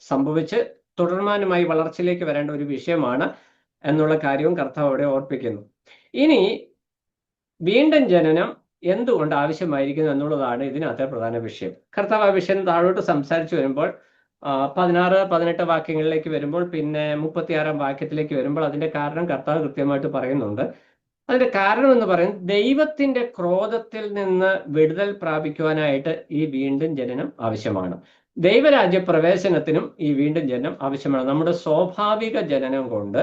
സംഭവിച്ച് തുടർമാനമായി വളർച്ചയിലേക്ക് വരേണ്ട ഒരു വിഷയമാണ് എന്നുള്ള കാര്യവും കർത്താവ് അവിടെ ഓർപ്പിക്കുന്നു. ഇനി വീണ്ടും ജനനം എന്തുകൊണ്ട് ആവശ്യമായിരിക്കുന്നു എന്നുള്ളതാണ് ഇതിനകത്തെ പ്രധാന വിഷയം. കർത്താവ് ആ വിഷയം താഴോട്ട് സംസാരിച്ചു വരുമ്പോൾ 16, 18 വാക്യങ്ങളിലേക്ക് വരുമ്പോൾ, പിന്നെ 36-ാം വാക്യത്തിലേക്ക് വരുമ്പോൾ അതിന്റെ കാരണം കർത്താവ് കൃത്യമായിട്ട് പറയുന്നുണ്ട്. അതിന്റെ കാരണം എന്ന് പറയുന്നത് ദൈവത്തിന്റെ ക്രോധത്തിൽ നിന്ന് വിടുതൽ പ്രാപിക്കുവാനായിട്ട് ഈ വീണ്ടും ജനനം ആവശ്യമാണ്. ദൈവരാജ്യ പ്രവേശനത്തിനും ഈ വീണ്ടും ജനനം ആവശ്യമാണ്. നമ്മുടെ സ്വാഭാവിക ജനനം കൊണ്ട്,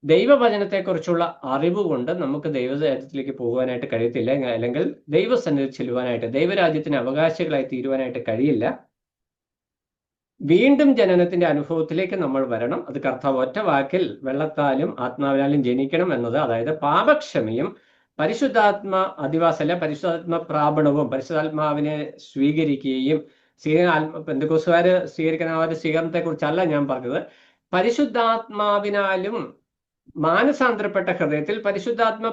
ദൈവവചനത്തെക്കുറിച്ചുള്ള അറിവ് കൊണ്ട് നമുക്ക് ദൈവരാജ്യത്തിലേക്ക് പോകുവാനായിട്ട് കഴിയത്തില്ല, അല്ലെങ്കിൽ ദൈവസന്നിധി ചെല്ലുവാനായിട്ട്, ദൈവരാജ്യത്തിന് അവകാശികളായി തീരുവാനായിട്ട് കഴിയില്ല. വീണ്ടും ജനനത്തിന്റെ അനുഭവത്തിലേക്ക് നമ്മൾ വരണം. അത് കർത്താവ് ഒറ്റ വാക്കിൽ വെള്ളത്താലും ആത്മാവിനാലും ജനിക്കണം എന്നത്, അതായത് പാപക്ഷമയും പരിശുദ്ധാത്മ പ്രാപണവും, പരിശുദ്ധാത്മാവിനെ സ്വീകരിക്കുകയും, പെന്തക്കോസ്തുകാര് സ്വീകരിക്കുന്ന ആ ഒരു സ്വീകരണത്തെ കുറിച്ചല്ല ഞാൻ പറഞ്ഞത്. പരിശുദ്ധാത്മാവിനാലും മാനസാന്തരപ്പെട്ട ഹൃദയത്തിൽ പരിശുദ്ധാത്മ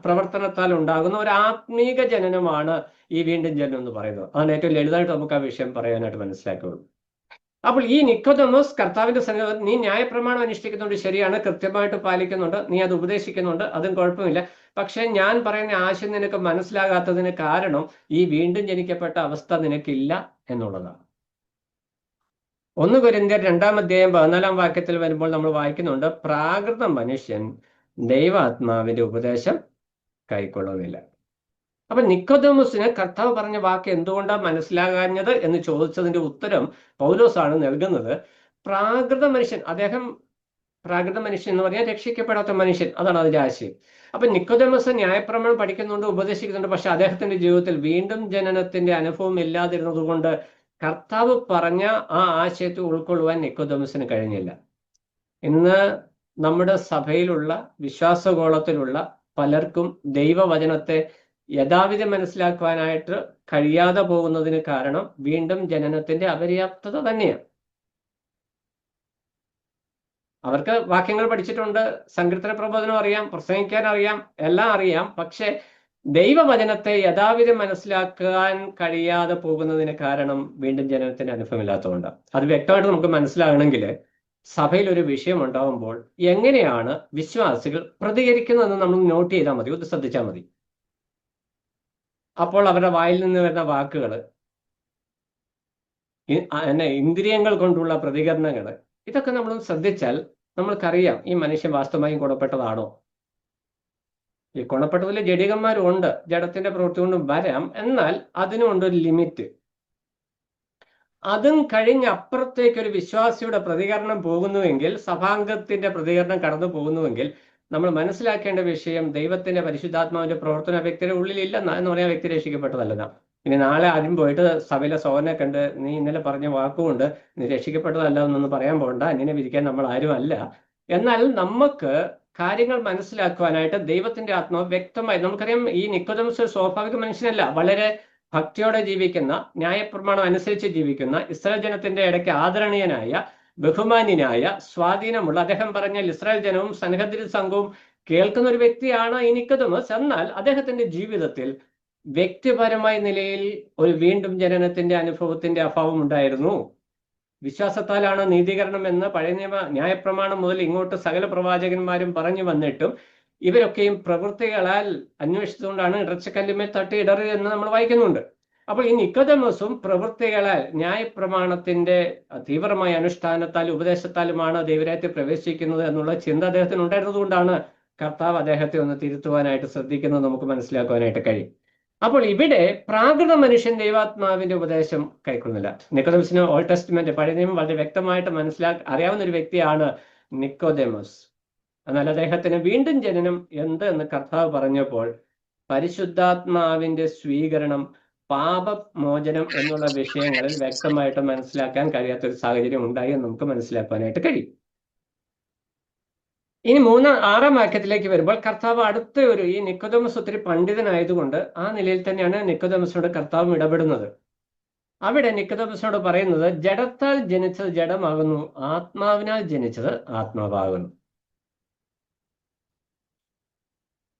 പ്രവർത്തനത്താൽ ഉണ്ടാകുന്ന ഒരു ആത്മീക ജനനമാണ് ഈ വീണ്ടും ജനനം എന്ന് പറയുന്നത്. അതാണ് ഏറ്റവും ലളിതമായിട്ട് നമുക്ക് ആ വിഷയം പറയാനായിട്ട് മനസ്സിലാക്കുള്ളൂ. അപ്പോൾ ഈ നിക്കോദെമോസ് കർത്താവിന്റെ സന്നിധിയിൽ, നീ ന്യായപ്രമാണം അനുഷ്ഠിക്കുന്നുണ്ട്, ശരിയാണ്, കൃത്യമായിട്ട് പാലിക്കുന്നുണ്ട്, നീ അത് ഉപദേശിക്കുന്നുണ്ട്, അതും കുഴപ്പമില്ല. പക്ഷെ ഞാൻ പറയുന്ന ആശയം നിനക്ക് മനസ്സിലാകാത്തതിന് കാരണം ഈ വീണ്ടും ജനിക്കപ്പെട്ട അവസ്ഥ നിനക്കില്ല എന്നുള്ളതാണ്. 1 കൊരിന്ത്യർ 2-ാം അധ്യായം 14-ാം വാക്യത്തിൽ വരുമ്പോൾ നമ്മൾ വായിക്കുന്നുണ്ട്, പ്രാകൃത മനുഷ്യൻ ദൈവാത്മാവിന്റെ ഉപദേശം കൈക്കൊള്ളുന്നില്ല. അപ്പൊ നിക്കോദെമസിന് കർത്താവ് പറഞ്ഞ വാക്ക് എന്തുകൊണ്ടാണ് മനസ്സിലാകാഞ്ഞത് എന്ന് ചോദിച്ചതിന്റെ ഉത്തരം പൗലോസാണ് നൽകുന്നത്. പ്രാകൃത മനുഷ്യൻ, അദ്ദേഹം പ്രാകൃത മനുഷ്യൻ എന്ന് പറഞ്ഞാൽ രക്ഷിക്കപ്പെടാത്ത മനുഷ്യൻ, അതാണ് അതിന്റെ ആശയം. അപ്പൊ നിക്കോദെമസ് ന്യായപ്രമാണം പഠിക്കുന്നുണ്ട്, ഉപദേശിക്കുന്നുണ്ട്, പക്ഷെ അദ്ദേഹത്തിന്റെ ജീവിതത്തിൽ വീണ്ടും ജനനത്തിന്റെ അനുഭവം ഇല്ലാതിരുന്നത് കൊണ്ട് കർത്താവ് പറഞ്ഞ ആ ആശയത്തെ ഉൾക്കൊള്ളുവാൻ നിക്കോദെമസിന് കഴിഞ്ഞില്ല. ഇന്ന് നമ്മുടെ സഭയിലുള്ള വിശ്വാസഗോളത്തിലുള്ള പലർക്കും ദൈവവചനത്തെ യഥാവിധി മനസ്സിലാക്കുവാനായിട്ട് കഴിയാതെ പോകുന്നതിന് കാരണം വീണ്ടും ജനനത്തിന്റെ അപര്യാപ്തത തന്നെയാണ്. അവർക്ക് വാക്യങ്ങൾ പഠിച്ചിട്ടുണ്ട്, സങ്കീർത്തന പ്രബോധനം അറിയാം, പ്രസംഗിക്കാൻ അറിയാം, എല്ലാം അറിയാം, പക്ഷെ ദൈവവചനത്തെ യഥാവിധി മനസ്സിലാക്കാൻ കഴിയാതെ പോകുന്നതിന് കാരണം വീണ്ടും ജനനത്തിന്റെ അനുഭവമില്ലാത്തതുകൊണ്ടാണ്. അത് വ്യക്തമായിട്ട് നമുക്ക് മനസ്സിലാകണമെങ്കിൽ സഭയിൽ ഒരു വിഷയം ഉണ്ടാകുമ്പോൾ എങ്ങനെയാണ് വിശ്വാസികൾ പ്രതികരിക്കുന്നതെന്ന് നമ്മൾ നോട്ട് ചെയ്താൽ മതി, ഒന്ന് ശ്രദ്ധിച്ചാൽ മതി. അപ്പോൾ അവരുടെ വായിൽ നിന്ന് വരുന്ന വാക്കുകൾ, ഇന്ദ്രിയങ്ങൾ കൊണ്ടുള്ള പ്രതികരണങ്ങൾ, ഇതൊക്കെ നമ്മൾ ശ്രദ്ധിച്ചാൽ നമ്മൾക്കറിയാം ഈ മനുഷ്യൻ വാസ്തവമായും ഗുണപ്പെട്ടതാണോ. ഈ ഗുണപ്പെട്ടതിൽ ജഡികന്മാരും ഉണ്ട്, ജഡത്തിന്റെ പ്രവൃത്തി കൊണ്ടും വരാം, എന്നാൽ അതിനുണ്ടൊരു ലിമിറ്റ്. അതും കഴിഞ്ഞ് അപ്പുറത്തേക്ക് ഒരു വിശ്വാസിയുടെ പ്രതികരണം പോകുന്നുവെങ്കിൽ, സഭാംഗത്തിന്റെ പ്രതികരണം കടന്നു പോകുന്നുവെങ്കിൽ നമ്മൾ മനസ്സിലാക്കേണ്ട വിഷയം ദൈവത്തിന്റെ പരിശുദ്ധാത്മാവിന്റെ പ്രവർത്തന വ്യക്തിയുടെ ഉള്ളിലില്ലെന്ന എന്ന് പറയാൻ വ്യക്തി രക്ഷിക്കപ്പെട്ടതല്ല. ഇനി നാളെ ആരും പോയിട്ട് സഭയിലെ സോനെ കണ്ട് നീ ഇന്നലെ പറഞ്ഞ വാക്കുകൊണ്ട് നീ രക്ഷിക്കപ്പെട്ടതല്ല എന്നൊന്നും പറയാൻ പോകണ്ട, അന്യനെ വിധിക്കാൻ നമ്മൾ ആരും അല്ല. എന്നാൽ നമുക്ക് കാര്യങ്ങൾ മനസ്സിലാക്കുവാനായിട്ട് ദൈവത്തിന്റെ ആത്മാവ് വ്യക്തമായി, നമുക്കറിയാം ഈ നിക്കോദെമസ് സ്വാഭാവിക മനുഷ്യനല്ല, വളരെ ഭക്തിയോടെ ജീവിക്കുന്ന, ന്യായപ്രമാണം അനുസരിച്ച് ജീവിക്കുന്ന, ഇസ്രായേൽ ജനത്തിന്റെ ഇടയ്ക്ക് ആദരണീയനായ, ബഹുമാന്യനായ, സ്വാധീനമുള്ള, അദ്ദേഹം പറഞ്ഞാൽ ഇസ്രായേൽ ജനവും സൻഹദ്രിൻ സംഘവും കേൾക്കുന്ന ഒരു വ്യക്തിയാണ് ഈ നിക്കോദെമസ്. എന്നാൽ അദ്ദേഹത്തിന്റെ ജീവിതത്തിൽ വ്യക്തിപരമായ നിലയിൽ ഒരു വീണ്ടും ജനനത്തിന്റെ അനുഭവത്തിന്റെ അഭാവം ഉണ്ടായിരുന്നു. വിശ്വാസത്താലാണ് നീതീകരണം എന്ന് പഴയ നിയമ ന്യായപ്രമാണം മുതൽ ഇങ്ങോട്ട് സകല പ്രവാചകന്മാരും പറഞ്ഞു വന്നിട്ടും ഇവരൊക്കെയും പ്രവൃത്തികളാൽ അന്വേഷിച്ചുകൊണ്ടാണ് ഇടർച്ചക്കല്ലുമേൽ തട്ടി ഇടറി എന്ന് നമ്മൾ വായിക്കുന്നുണ്ട്. അപ്പോൾ ഈ നിക്കോദെമസും പ്രവൃത്തികളാൽ, ന്യായപ്രമാണത്തിന്റെ തീവ്രമായ അനുഷ്ഠാനത്താൽ ഉപദേശത്താലുമാണ് ദൈവരാജ്യത്തിൽ പ്രവേശിക്കുന്നത് എന്നുള്ള ചിന്ത അദ്ദേഹത്തിന് ഉണ്ടായിരുന്നത് കൊണ്ടാണ് കർത്താവ് അദ്ദേഹത്തെ ഒന്ന് തിരുത്തുവാനായിട്ട് ശ്രദ്ധിക്കുന്നത് നമുക്ക് മനസ്സിലാക്കുവാനായിട്ട് കഴിയും. അപ്പോൾ ഇവിടെ പ്രാകൃത മനുഷ്യൻ ദൈവാത്മാവിന്റെ ഉപദേശം കൈക്കൊള്ളുന്നില്ല. നിക്കോദെമസിന് ഓൾഡ് ടെസ്റ്റ്മെന്റ്, പഴയ നിയമം വളരെ വ്യക്തമായിട്ട് അറിയാവുന്ന ഒരു വ്യക്തിയാണ് നിക്കോദെമസ്. എന്നാൽ അദ്ദേഹത്തിന് വീണ്ടും ജനനം എന്ത് എന്ന് കർത്താവ് പറഞ്ഞപ്പോൾ പരിശുദ്ധാത്മാവിന്റെ സ്വീകരണം, പാപമോചനം എന്നുള്ള വിഷയങ്ങളിൽ വ്യക്തമായിട്ട് മനസ്സിലാക്കാൻ കഴിയാത്തൊരു സാഹചര്യം ഉണ്ടായി എന്ന് നമുക്ക് മനസ്സിലാക്കാനായിട്ട് കഴിയും. ഇനി 6-ാം വാക്യത്തിലേക്ക് വരുമ്പോൾ കർത്താവ് അടുത്ത ഈ നിക്കോദെമസ് ഒത്തിരി പണ്ഡിതനായതുകൊണ്ട് ആ നിലയിൽ തന്നെയാണ് നിക്കോദെമസിനോട് കർത്താവ് ഇടപെടുന്നത്. അവിടെ നിക്കോദെമസിനോട് പറയുന്നത്, ജഡത്താൽ ജനിച്ചത് ജഡമാകുന്നു, ആത്മാവിനാൽ ജനിച്ചത് ആത്മാവാകുന്നു.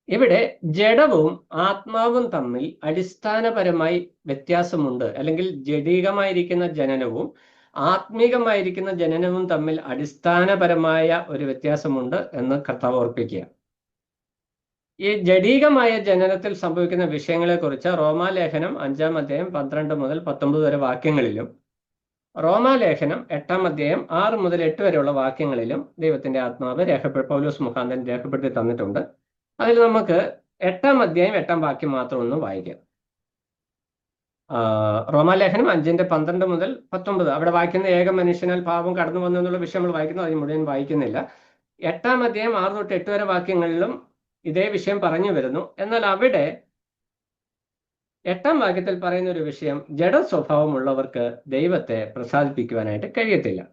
ഇവിടെ ജഡവും ആത്മാവും തമ്മിൽ അടിസ്ഥാനപരമായി വ്യത്യാസമുണ്ട്. അല്ലെങ്കിൽ ജഡികമായിരിക്കുന്ന ജനനവും ആത്മീകമായിരിക്കുന്ന ജനനവും തമ്മിൽ അടിസ്ഥാനപരമായ ഒരു വ്യത്യാസമുണ്ട് എന്ന് കർത്താവ് ഓർപ്പിക്കുക. ഈ ജഡീകമായ ജനനത്തിൽ സംഭവിക്കുന്ന വിഷയങ്ങളെക്കുറിച്ച് റോമാലേഖനം 5-ാം അധ്യായം 12 മുതൽ 19 വരെ വാക്യങ്ങളിലും, റോമാലേഖനം 8-ാം അധ്യായം 6 മുതൽ 8 വരെയുള്ള വാക്യങ്ങളിലും ദൈവത്തിന്റെ ആത്മാവ് പൗലോസ് മുഖാന്തരം രേഖപ്പെടുത്തി തന്നിട്ടുണ്ട്. അതിൽ നമുക്ക് 8-ാം അധ്യായം 8-ാം വാക്യം മാത്രം ഒന്ന് വായിക്കാം. റോമാലേഖനം 5-12 മുതൽ 19 അവിടെ വായിക്കുന്ന ഏക മനുഷ്യനാൽ പാപം കടന്നു വന്നു എന്നുള്ള വിഷയം നമ്മൾ വായിക്കുന്നത്, അത് മുഴുവൻ വായിക്കുന്നില്ല. 8-ാം അധ്യായം 6 തൊട്ട് 8 വരെ വാക്യങ്ങളിലും ഇതേ വിഷയം പറഞ്ഞു വരുന്നു. എന്നാൽ അവിടെ 8-ാം വാക്യത്തിൽ പറയുന്ന ഒരു വിഷയം, ജഡ സ്വഭാവമുള്ളവർക്ക് ദൈവത്തെ പ്രസാദിപ്പിക്കുവാനായിട്ട് കഴിയത്തില്ല.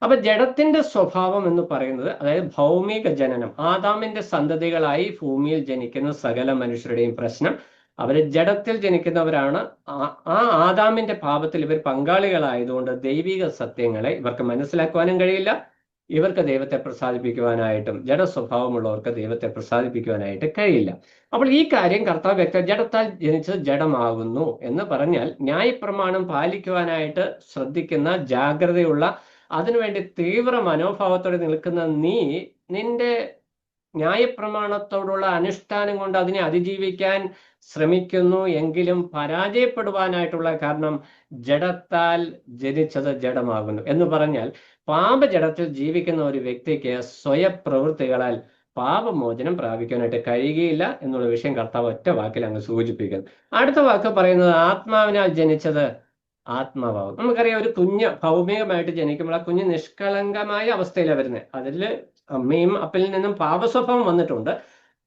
അപ്പൊ ജഡത്തിന്റെ സ്വഭാവം എന്ന് പറയുന്നത്, അതായത് ഭൗമിക ജനനം, ആദാമിന്റെ സന്തതികളായി ഭൂമിയിൽ ജനിക്കുന്ന സകല മനുഷ്യരുടെയും പ്രശ്നം, അവര് ജഡത്തിൽ ജനിക്കുന്നവരാണ്. ആ ആദാമിന്റെ പാപത്തിൽ ഇവർ പങ്കാളികളായതുകൊണ്ട് ദൈവിക സത്യങ്ങളെ ഇവർക്ക് മനസ്സിലാക്കുവാനും കഴിയില്ല, ഇവർക്ക് ദൈവത്തെ പ്രസാദിപ്പിക്കുവാനായിട്ടും, ജഡ സ്വഭാവമുള്ളവർക്ക് ദൈവത്തെ പ്രസാദിപ്പിക്കുവാനായിട്ട് കഴിയില്ല. അപ്പോൾ ഈ കാര്യം കർത്താവ് ജഡത്താൽ ജനിച്ചത് ജഡമാകുന്നു എന്ന് പറഞ്ഞാൽ, ന്യായപ്രമാണം പാലിക്കുവാനായിട്ട് ശ്രദ്ധിക്കുന്ന, ജാഗ്രതയുള്ള, അതിനുവേണ്ടി തീവ്ര മനോഭാവത്തോടെ നിൽക്കുന്ന നിന്റെ ന്യായപ്രമാണത്തോടുള്ള അനുഷ്ഠാനം കൊണ്ട് അതിനെ അതിജീവിക്കാൻ ശ്രമിക്കുന്നു എങ്കിലും പരാജയപ്പെടുവാനായിട്ടുള്ള കാരണം ജഡത്താൽ ജനിച്ചത് ജഡമാകുന്നു എന്ന് പറഞ്ഞാൽ, പാപജഡത്തിൽ ജീവിക്കുന്ന ഒരു വ്യക്തിക്ക് സ്വയപ്രവൃത്തികളാൽ പാപമോചനം പ്രാപിക്കാനായിട്ട് കഴിയുകയില്ല എന്നുള്ള വിഷയം കർത്താവ് ഒറ്റ വാക്കിൽ അങ്ങ് സൂചിപ്പിക്കുന്നു. അടുത്ത വാക്ക് പറയുന്നത്, ആത്മാവിനാൽ ജനിച്ചത് ആത്മാവാകും. നമുക്കറിയാം, ഒരു കുഞ്ഞ് ഭൗമികമായിട്ട് ജനിക്കുമ്പോൾ ആ കുഞ്ഞ് നിഷ്കളങ്കമായ അവസ്ഥയിലാണ് വരുന്നത്. അതിൽ അമ്മയും അപ്പനിൽ നിന്നും പാപസ്വഭാവം വന്നിട്ടുണ്ട്.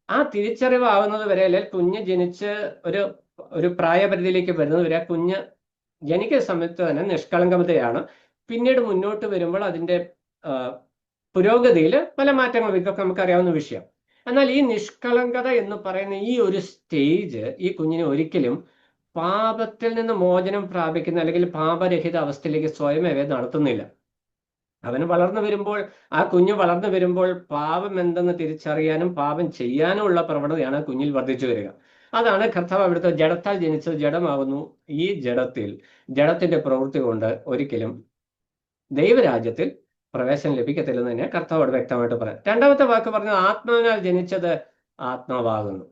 ആ തിരിച്ചറിവാകുന്നത് വരെ, അല്ലെങ്കിൽ കുഞ്ഞ് ജനിച്ച് ഒരു ഒരു പ്രായപരിധിയിലേക്ക് വരുന്നത് വരെ, കുഞ്ഞ് ജനിക്കുന്ന സമയത്ത് തന്നെ നിഷ്കളങ്കതയാണ്. പിന്നീട് മുന്നോട്ട് വരുമ്പോൾ അതിൻ്റെ പുരോഗതിയിൽ പല മാറ്റങ്ങളും, ഇതൊക്കെ നമുക്കറിയാവുന്ന വിഷയം. എന്നാൽ ഈ നിഷ്കളങ്കത എന്ന് പറയുന്ന ഈ ഒരു സ്റ്റേജ് ഈ കുഞ്ഞിനെ ഒരിക്കലും പാപത്തിൽ നിന്ന് മോചനം പ്രാപിക്കുന്ന അല്ലെങ്കിൽ പാപരഹിത അവസ്ഥയിലേക്ക് സ്വയമേവ നടത്തുന്നില്ല. അവന് വളർന്നു വരുമ്പോൾ, ആ കുഞ്ഞ് വളർന്നു വരുമ്പോൾ പാപം എന്തെന്ന് തിരിച്ചറിയാനും പാപം ചെയ്യാനും ഉള്ള പ്രവണതയാണ് ആ കുഞ്ഞിൽ വർദ്ധിച്ചു വരിക. അതാണ് കർത്താവ് അവിടുത്തെ ജഡത്താൽ ജനിച്ചത് ജഡമാകുന്നു. ഈ ജഡത്തിന്റെ പ്രവൃത്തി കൊണ്ട് ഒരിക്കലും ദൈവരാജ്യത്തിൽ പ്രവേശനം ലഭിക്കത്തില്ലെന്ന് തന്നെ കർത്താവ് അവിടെ വ്യക്തമായിട്ട് പറയാം. രണ്ടാമത്തെ വാക്ക് പറഞ്ഞത് ആത്മാവിനാൽ ജനിച്ചത് ആത്മാവാകുന്നു.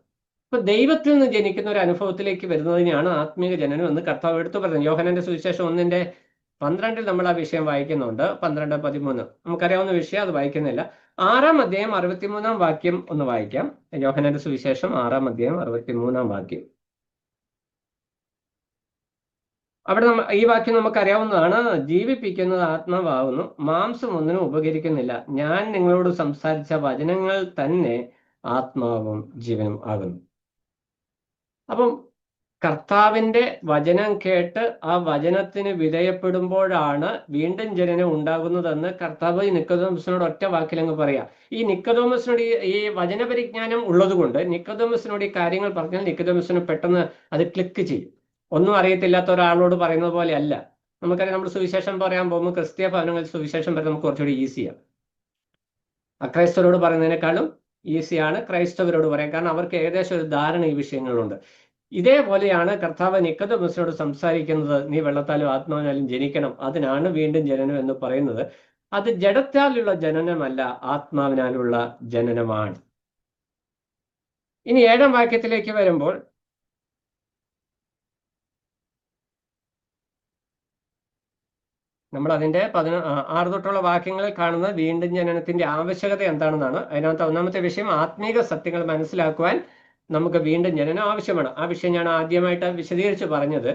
അപ്പൊ ദൈവത്തിൽ നിന്ന് ജനിക്കുന്ന ഒരു അനുഭവത്തിലേക്ക് വരുന്നതിനെയാണ് ആത്മീയ ജനനം എന്ന് കർത്താവ് എടുത്തു പറയുന്നത്. യോഹന്നാന്റെ സുവിശേഷം 1:12 നമ്മൾ ആ വിഷയം വായിക്കുന്നുണ്ട്. 12-13 നമുക്കറിയാവുന്ന വിഷയം, അത് വായിക്കുന്നില്ല. 6-ാം അധ്യായം 63-ാം വാക്യം ഒന്ന് വായിക്കാം. യോഹന്നാന്റെ സുവിശേഷം 6-ാം അധ്യായം 63-ാം വാക്യം. അവിടെ ഈ വാക്യം നമുക്കറിയാവുന്നതാണ്. ജീവിപ്പിക്കുന്നത് ആത്മാവാകുന്നു, മാംസം ഒന്നിനും ഉപകരിക്കുന്നില്ല. ഞാൻ നിങ്ങളോട് സംസാരിച്ച വചനങ്ങൾ തന്നെ ആത്മാവും ജീവനും ആകുന്നു. അപ്പം കർത്താവിന്റെ വചനം കേട്ട് ആ വചനത്തിന് വിധേയപ്പെടുമ്പോഴാണ് വീണ്ടും ജനനം ഉണ്ടാകുന്നതെന്ന് കർത്താവ് നിക്കോദോമസിനോട് ഒറ്റ വാക്കിലങ്ങ് പറയാം. ഈ നിക്കോദോമസിനോട് ഈ വചനപരിജ്ഞാനം ഉള്ളത് കൊണ്ട് നിക്കോദോമസിനോട് ഈ കാര്യങ്ങൾ പറഞ്ഞാൽ നിക്കോദോമസിന് പെട്ടെന്ന് അത് ക്ലിക്ക് ചെയ്യും. ഒന്നും അറിയത്തില്ലാത്ത ഒരാളോട് പറയുന്നത് പോലെ അല്ല. നമുക്കറിയാം, നമ്മൾ സുവിശേഷം പറയാൻ പോകുമ്പോൾ ക്രിസ്തീയ ഭവനങ്ങളിൽ സുവിശേഷം പറയുന്നത് നമുക്ക് കുറച്ചുകൂടി ഈസിയാണ്. അക്രൈസ്തവരോട് പറയുന്നതിനേക്കാളും ഈസിയാണ് ക്രൈസ്തവരോട് പറയാൻ. കാരണം അവർക്ക് ഏകദേശം ഒരു ധാരണ ഈ വിഷയങ്ങളുണ്ട്. ഇതേപോലെയാണ് കർത്താവ് നിക്കോദോമസിനോട് സംസാരിക്കുന്നത്. നീ വെള്ളത്താലും ആത്മാവിനാലും ജനിക്കണം, അതിനാണ് വീണ്ടും ജനനം എന്ന് പറയുന്നത്. അത് ജഡത്താലുള്ള ജനനമല്ല, ആത്മാവിനാലുള്ള ജനനമാണ്. ഇനി 7-ാം വാക്യത്തിലേക്ക് വരുമ്പോൾ നമ്മൾ അതിൻ്റെ 6 തൊട്ടുള്ള വാക്യങ്ങളിൽ കാണുന്ന വീണ്ടും ജനനത്തിന്റെ ആവശ്യകത എന്താണെന്നാണ്. അതിനകത്ത് ഒന്നാമത്തെ വിഷയം, ആത്മീക സത്യങ്ങൾ മനസ്സിലാക്കുവാൻ നമുക്ക് വീണ്ടും ജനനം ആവശ്യമാണ്. ആ വിഷയം ഞാൻ ആദ്യമായിട്ട് വിശദീകരിച്ച് പറഞ്ഞത്,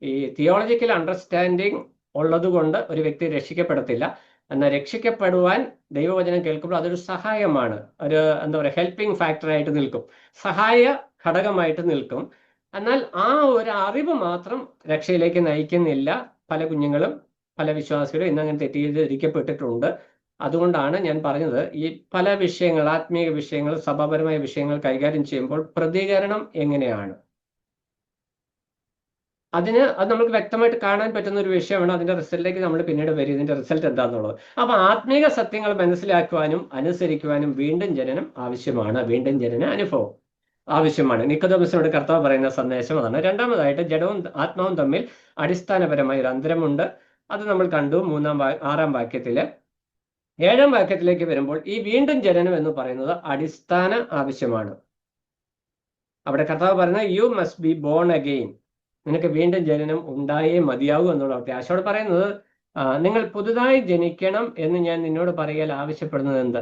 ഈ തിയോളജിക്കൽ അണ്ടർസ്റ്റാൻഡിങ് ഉള്ളത് കൊണ്ട് ഒരു വ്യക്തി രക്ഷിക്കപ്പെടത്തില്ല. എന്നാൽ രക്ഷിക്കപ്പെടുവാൻ ദൈവവചനം കേൾക്കുമ്പോൾ അതൊരു സഹായമാണ്, ഒരു എന്താ പറയുക, ഹെൽപ്പിംഗ് ഫാക്ടറായിട്ട് നിൽക്കും, സഹായ ഘടകമായിട്ട് നിൽക്കും. എന്നാൽ ആ ഒരു അറിവ് മാത്രം രക്ഷയിലേക്ക് നയിക്കുന്നില്ല. പല കുഞ്ഞുങ്ങളും പല വിശ്വാസികളും ഇന്നങ്ങനെ തെറ്റിദ്ധരിക്കപ്പെട്ടിട്ടുണ്ട്. അതുകൊണ്ടാണ് ഞാൻ പറഞ്ഞത്, ഈ പല വിഷയങ്ങൾ, ആത്മീയ വിഷയങ്ങൾ, സഭാപരമായ വിഷയങ്ങൾ കൈകാര്യം ചെയ്യുമ്പോൾ പ്രതികരണം എങ്ങനെയാണ്, അത് നമുക്ക് വ്യക്തമായിട്ട് കാണാൻ പറ്റുന്ന ഒരു വിഷയമാണ്. അതിന്റെ റിസൾട്ടിലേക്ക് നമ്മൾ പിന്നീട് വരും, ഇതിന്റെ റിസൾട്ട് എന്താണെന്നുള്ളത്. അപ്പൊ ആത്മീക സത്യങ്ങൾ മനസ്സിലാക്കുവാനും അനുസരിക്കുവാനും വീണ്ടും ജനനം ആവശ്യമാണ്, വീണ്ടും ജനന അനുഭവം ആവശ്യമാണ്. നിക്കോദോമസിനോട് കർത്താവ് പറയുന്ന സന്ദേശം അതാണ്. രണ്ടാമതായിട്ട്, ജഡവും ആത്മാവും തമ്മിൽ അടിസ്ഥാനപരമായ ഒരു അന്തരമുണ്ട്. അത് നമ്മൾ കണ്ടു 6-ാം വാക്യത്തില്. 7-ാം വാക്യത്തിലേക്ക് വരുമ്പോൾ ഈ വീണ്ടും ജനനം എന്ന് പറയുന്നത് അടിസ്ഥാന ആവശ്യമാണ്. അവിടെ കർത്താവ് പറയുന്നത് you must be born again, നിനക്ക് വീണ്ടും ജനനം ഉണ്ടായേ മതിയാവൂ എന്നുള്ള ആശയോട് പറയുന്നത്, നിങ്ങൾ പുതുതായി ജനിക്കണം എന്ന് ഞാൻ നിന്നോട് പറയാൻ ആവശ്യപ്പെടുന്നത് എന്ത്?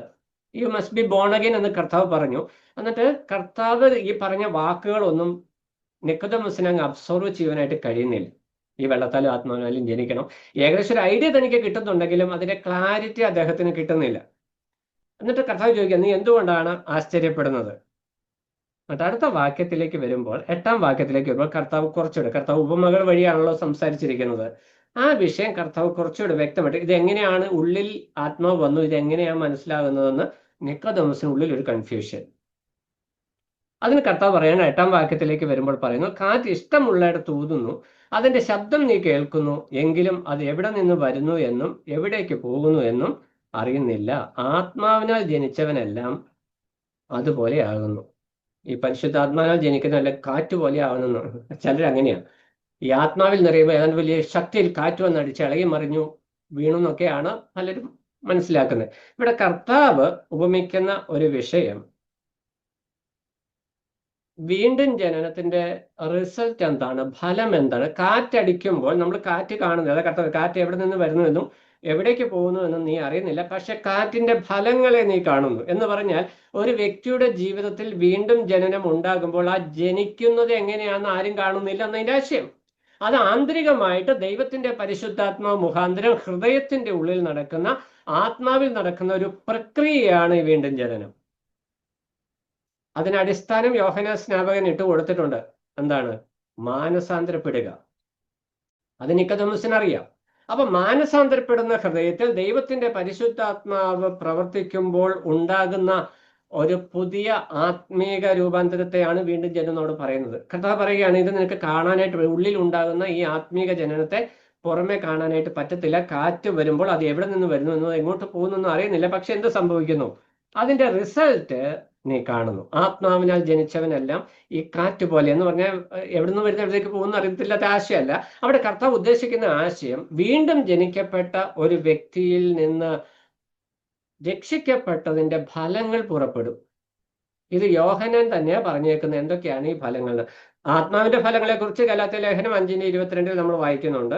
You must be born again എന്ന് കർത്താവ് പറഞ്ഞു. എന്നിട്ട് കർത്താവ് ഈ പറഞ്ഞ വാക്കുകളൊന്നും നിക്കോദോമസിനെ അങ്ങ് അബ്സോർവ് ചെയ്യാനായിട്ട് കഴിയുന്നില്ല. ഈ വെള്ളത്താലും ആത്മാവിനാലും ജനിക്കണം, ഏകദേശം ഒരു ഐഡിയ തനിക്ക് കിട്ടുന്നുണ്ടെങ്കിലും അതിന്റെ ക്ലാരിറ്റി അദ്ദേഹത്തിന് കിട്ടുന്നില്ല. എന്നിട്ട് കർത്താവ് ചോദിക്കുക, നീ എന്തുകൊണ്ടാണ് ആശ്ചര്യപ്പെടുന്നത്? എന്നിട്ട് അടുത്ത വാക്യത്തിലേക്ക് വരുമ്പോൾ, 8-ാം വാക്യത്തിലേക്ക് വരുമ്പോൾ കർത്താവ് ഉപമകൾ വഴിയാണല്ലോ സംസാരിച്ചിരിക്കുന്നത്. ആ വിഷയം കർത്താവ് കുറച്ചുകൂടെ വ്യക്തമായിട്ട്, ഇതെങ്ങനെയാണ് ഉള്ളിൽ ആത്മാവ് വന്നു, ഇതെങ്ങനെയാണ് മനസ്സിലാകുന്നതെന്ന് നിക്കോദോമസിന് ഉള്ളിൽ ഒരു കൺഫ്യൂഷൻ. അതിന് കർത്താവ് പറയണം, 8-ാം വാക്യത്തിലേക്ക് വരുമ്പോൾ പറയുന്നു, കാറ്റ് ഇഷ്ടമുള്ളയിടത്ത് ഊതുന്നു, അതിന്റെ ശബ്ദം നീ കേൾക്കുന്നു, എങ്കിലും അത് എവിടെ നിന്ന് വരുന്നു എന്നും എവിടേക്ക് പോകുന്നു എന്നും അറിയുന്നില്ല. ആത്മാവിനാൽ ജനിച്ചവനെല്ലാം അതുപോലെ ആകുന്നു. ഈ പരിശുദ്ധാത്മാവിനാൽ ജനിക്കുന്നതല്ല കാറ്റ് പോലെ ആവുന്നു. ചിലർ അങ്ങനെയാണ്. ഈ ആത്മാവിൽ നിറയുമ്പോൾ ഏതാണ്ട് വലിയ ശക്തിയിൽ കാറ്റ് വന്നടിച്ച് ഇളകി മറിഞ്ഞു വീണു എന്നൊക്കെയാണ് പലരും മനസ്സിലാക്കുന്നത്. ഇവിടെ കർത്താവ് ഉപമിക്കുന്ന ഒരു വിഷയം, വീണ്ടും ജനനത്തിന്റെ റിസൾട്ട് എന്താണ്, ഫലം എന്താണ്? കാറ്റടിക്കുമ്പോൾ നമ്മൾ കാറ്റ് കാണുന്നില്ല. അതായത് കർത്താവ്, കാറ്റ് എവിടെ നിന്ന് വരുന്നു എന്നും എവിടേക്ക് പോകുന്നു എന്നും നീ അറിയുന്നില്ല, പക്ഷെ കാറ്റിന്റെ ഫലങ്ങളെ നീ കാണുന്നു എന്ന് പറഞ്ഞാൽ, ഒരു വ്യക്തിയുടെ ജീവിതത്തിൽ വീണ്ടും ജനനം ഉണ്ടാകുമ്പോൾ ആ ജനിക്കുന്നത് എങ്ങനെയാണെന്ന് ആരും കാണുന്നില്ല എന്നതിന്റെ ആശയം. അത് ആന്തരികമായിട്ട് ദൈവത്തിന്റെ പരിശുദ്ധാത്മാവ് മുഖാന്തരം ഹൃദയത്തിന്റെ ഉള്ളിൽ നടക്കുന്ന, ആത്മാവിൽ നടക്കുന്ന ഒരു പ്രക്രിയയാണ് ഈ വീണ്ടും ജനനം. അതിനടിസ്ഥാനം യോഹന്നാൻ സ്നാപകൻ ഇട്ട് കൊടുത്തിട്ടുണ്ട്. എന്താണ്? മാനസാന്തരപ്പെടുക. അത് നിക്കോദെമസിന് അറിയാം. അപ്പൊ മാനസാന്തരപ്പെടുന്ന ഹൃദയത്തിൽ ദൈവത്തിന്റെ പരിശുദ്ധാത്മാവ് പ്രവർത്തിക്കുമ്പോൾ ഉണ്ടാകുന്ന ഒരു പുതിയ ആത്മീക രൂപാന്തരത്തെയാണ് വീണ്ടും ജനനോട് പറയുന്നത്. കർത്താവ് പറയുകയാണ്, ഇത് നിനക്ക് കാണാനായിട്ട്, ഉള്ളിൽ ഉണ്ടാകുന്ന ഈ ആത്മീക ജനനത്തെ പുറമെ കാണാനായിട്ട് പറ്റത്തില്ല. കാറ്റ് വരുമ്പോൾ അത് എവിടെ നിന്ന് വരുന്നു എന്നോ എങ്ങോട്ട് പോകുന്നു അറിയുന്നില്ല. പക്ഷെ എന്ത് സംഭവിക്കുന്നു? അതിന്റെ റിസൾട്ട് നീ കാണുന്നു. ആത്മാവിനാൽ ജനിച്ചവനെല്ലാം ഈ കാറ്റ് പോലെ എന്ന് പറഞ്ഞാൽ എവിടെ നിന്ന് വരുന്ന എവിടേക്ക് പോകുന്ന അറിയത്തില്ലാത്ത ആശയമല്ല. അവിടെ കർത്താവ് ഉദ്ദേശിക്കുന്ന ആശയം, വീണ്ടും ജനിക്കപ്പെട്ട ഒരു വ്യക്തിയിൽ നിന്ന് രക്ഷിക്കപ്പെട്ടതിന്റെ ഫലങ്ങൾ പുറപ്പെടും. ഇത് യോഹന്നാൻ തന്നെയാ പറഞ്ഞേക്കുന്നത്. എന്തൊക്കെയാണ് ഈ ഫലങ്ങൾ? ആത്മാവിന്റെ ഫലങ്ങളെ കുറിച്ച് ഗലാത്യ ലേഖനം 5:22 നമ്മൾ വായിക്കുന്നുണ്ട്.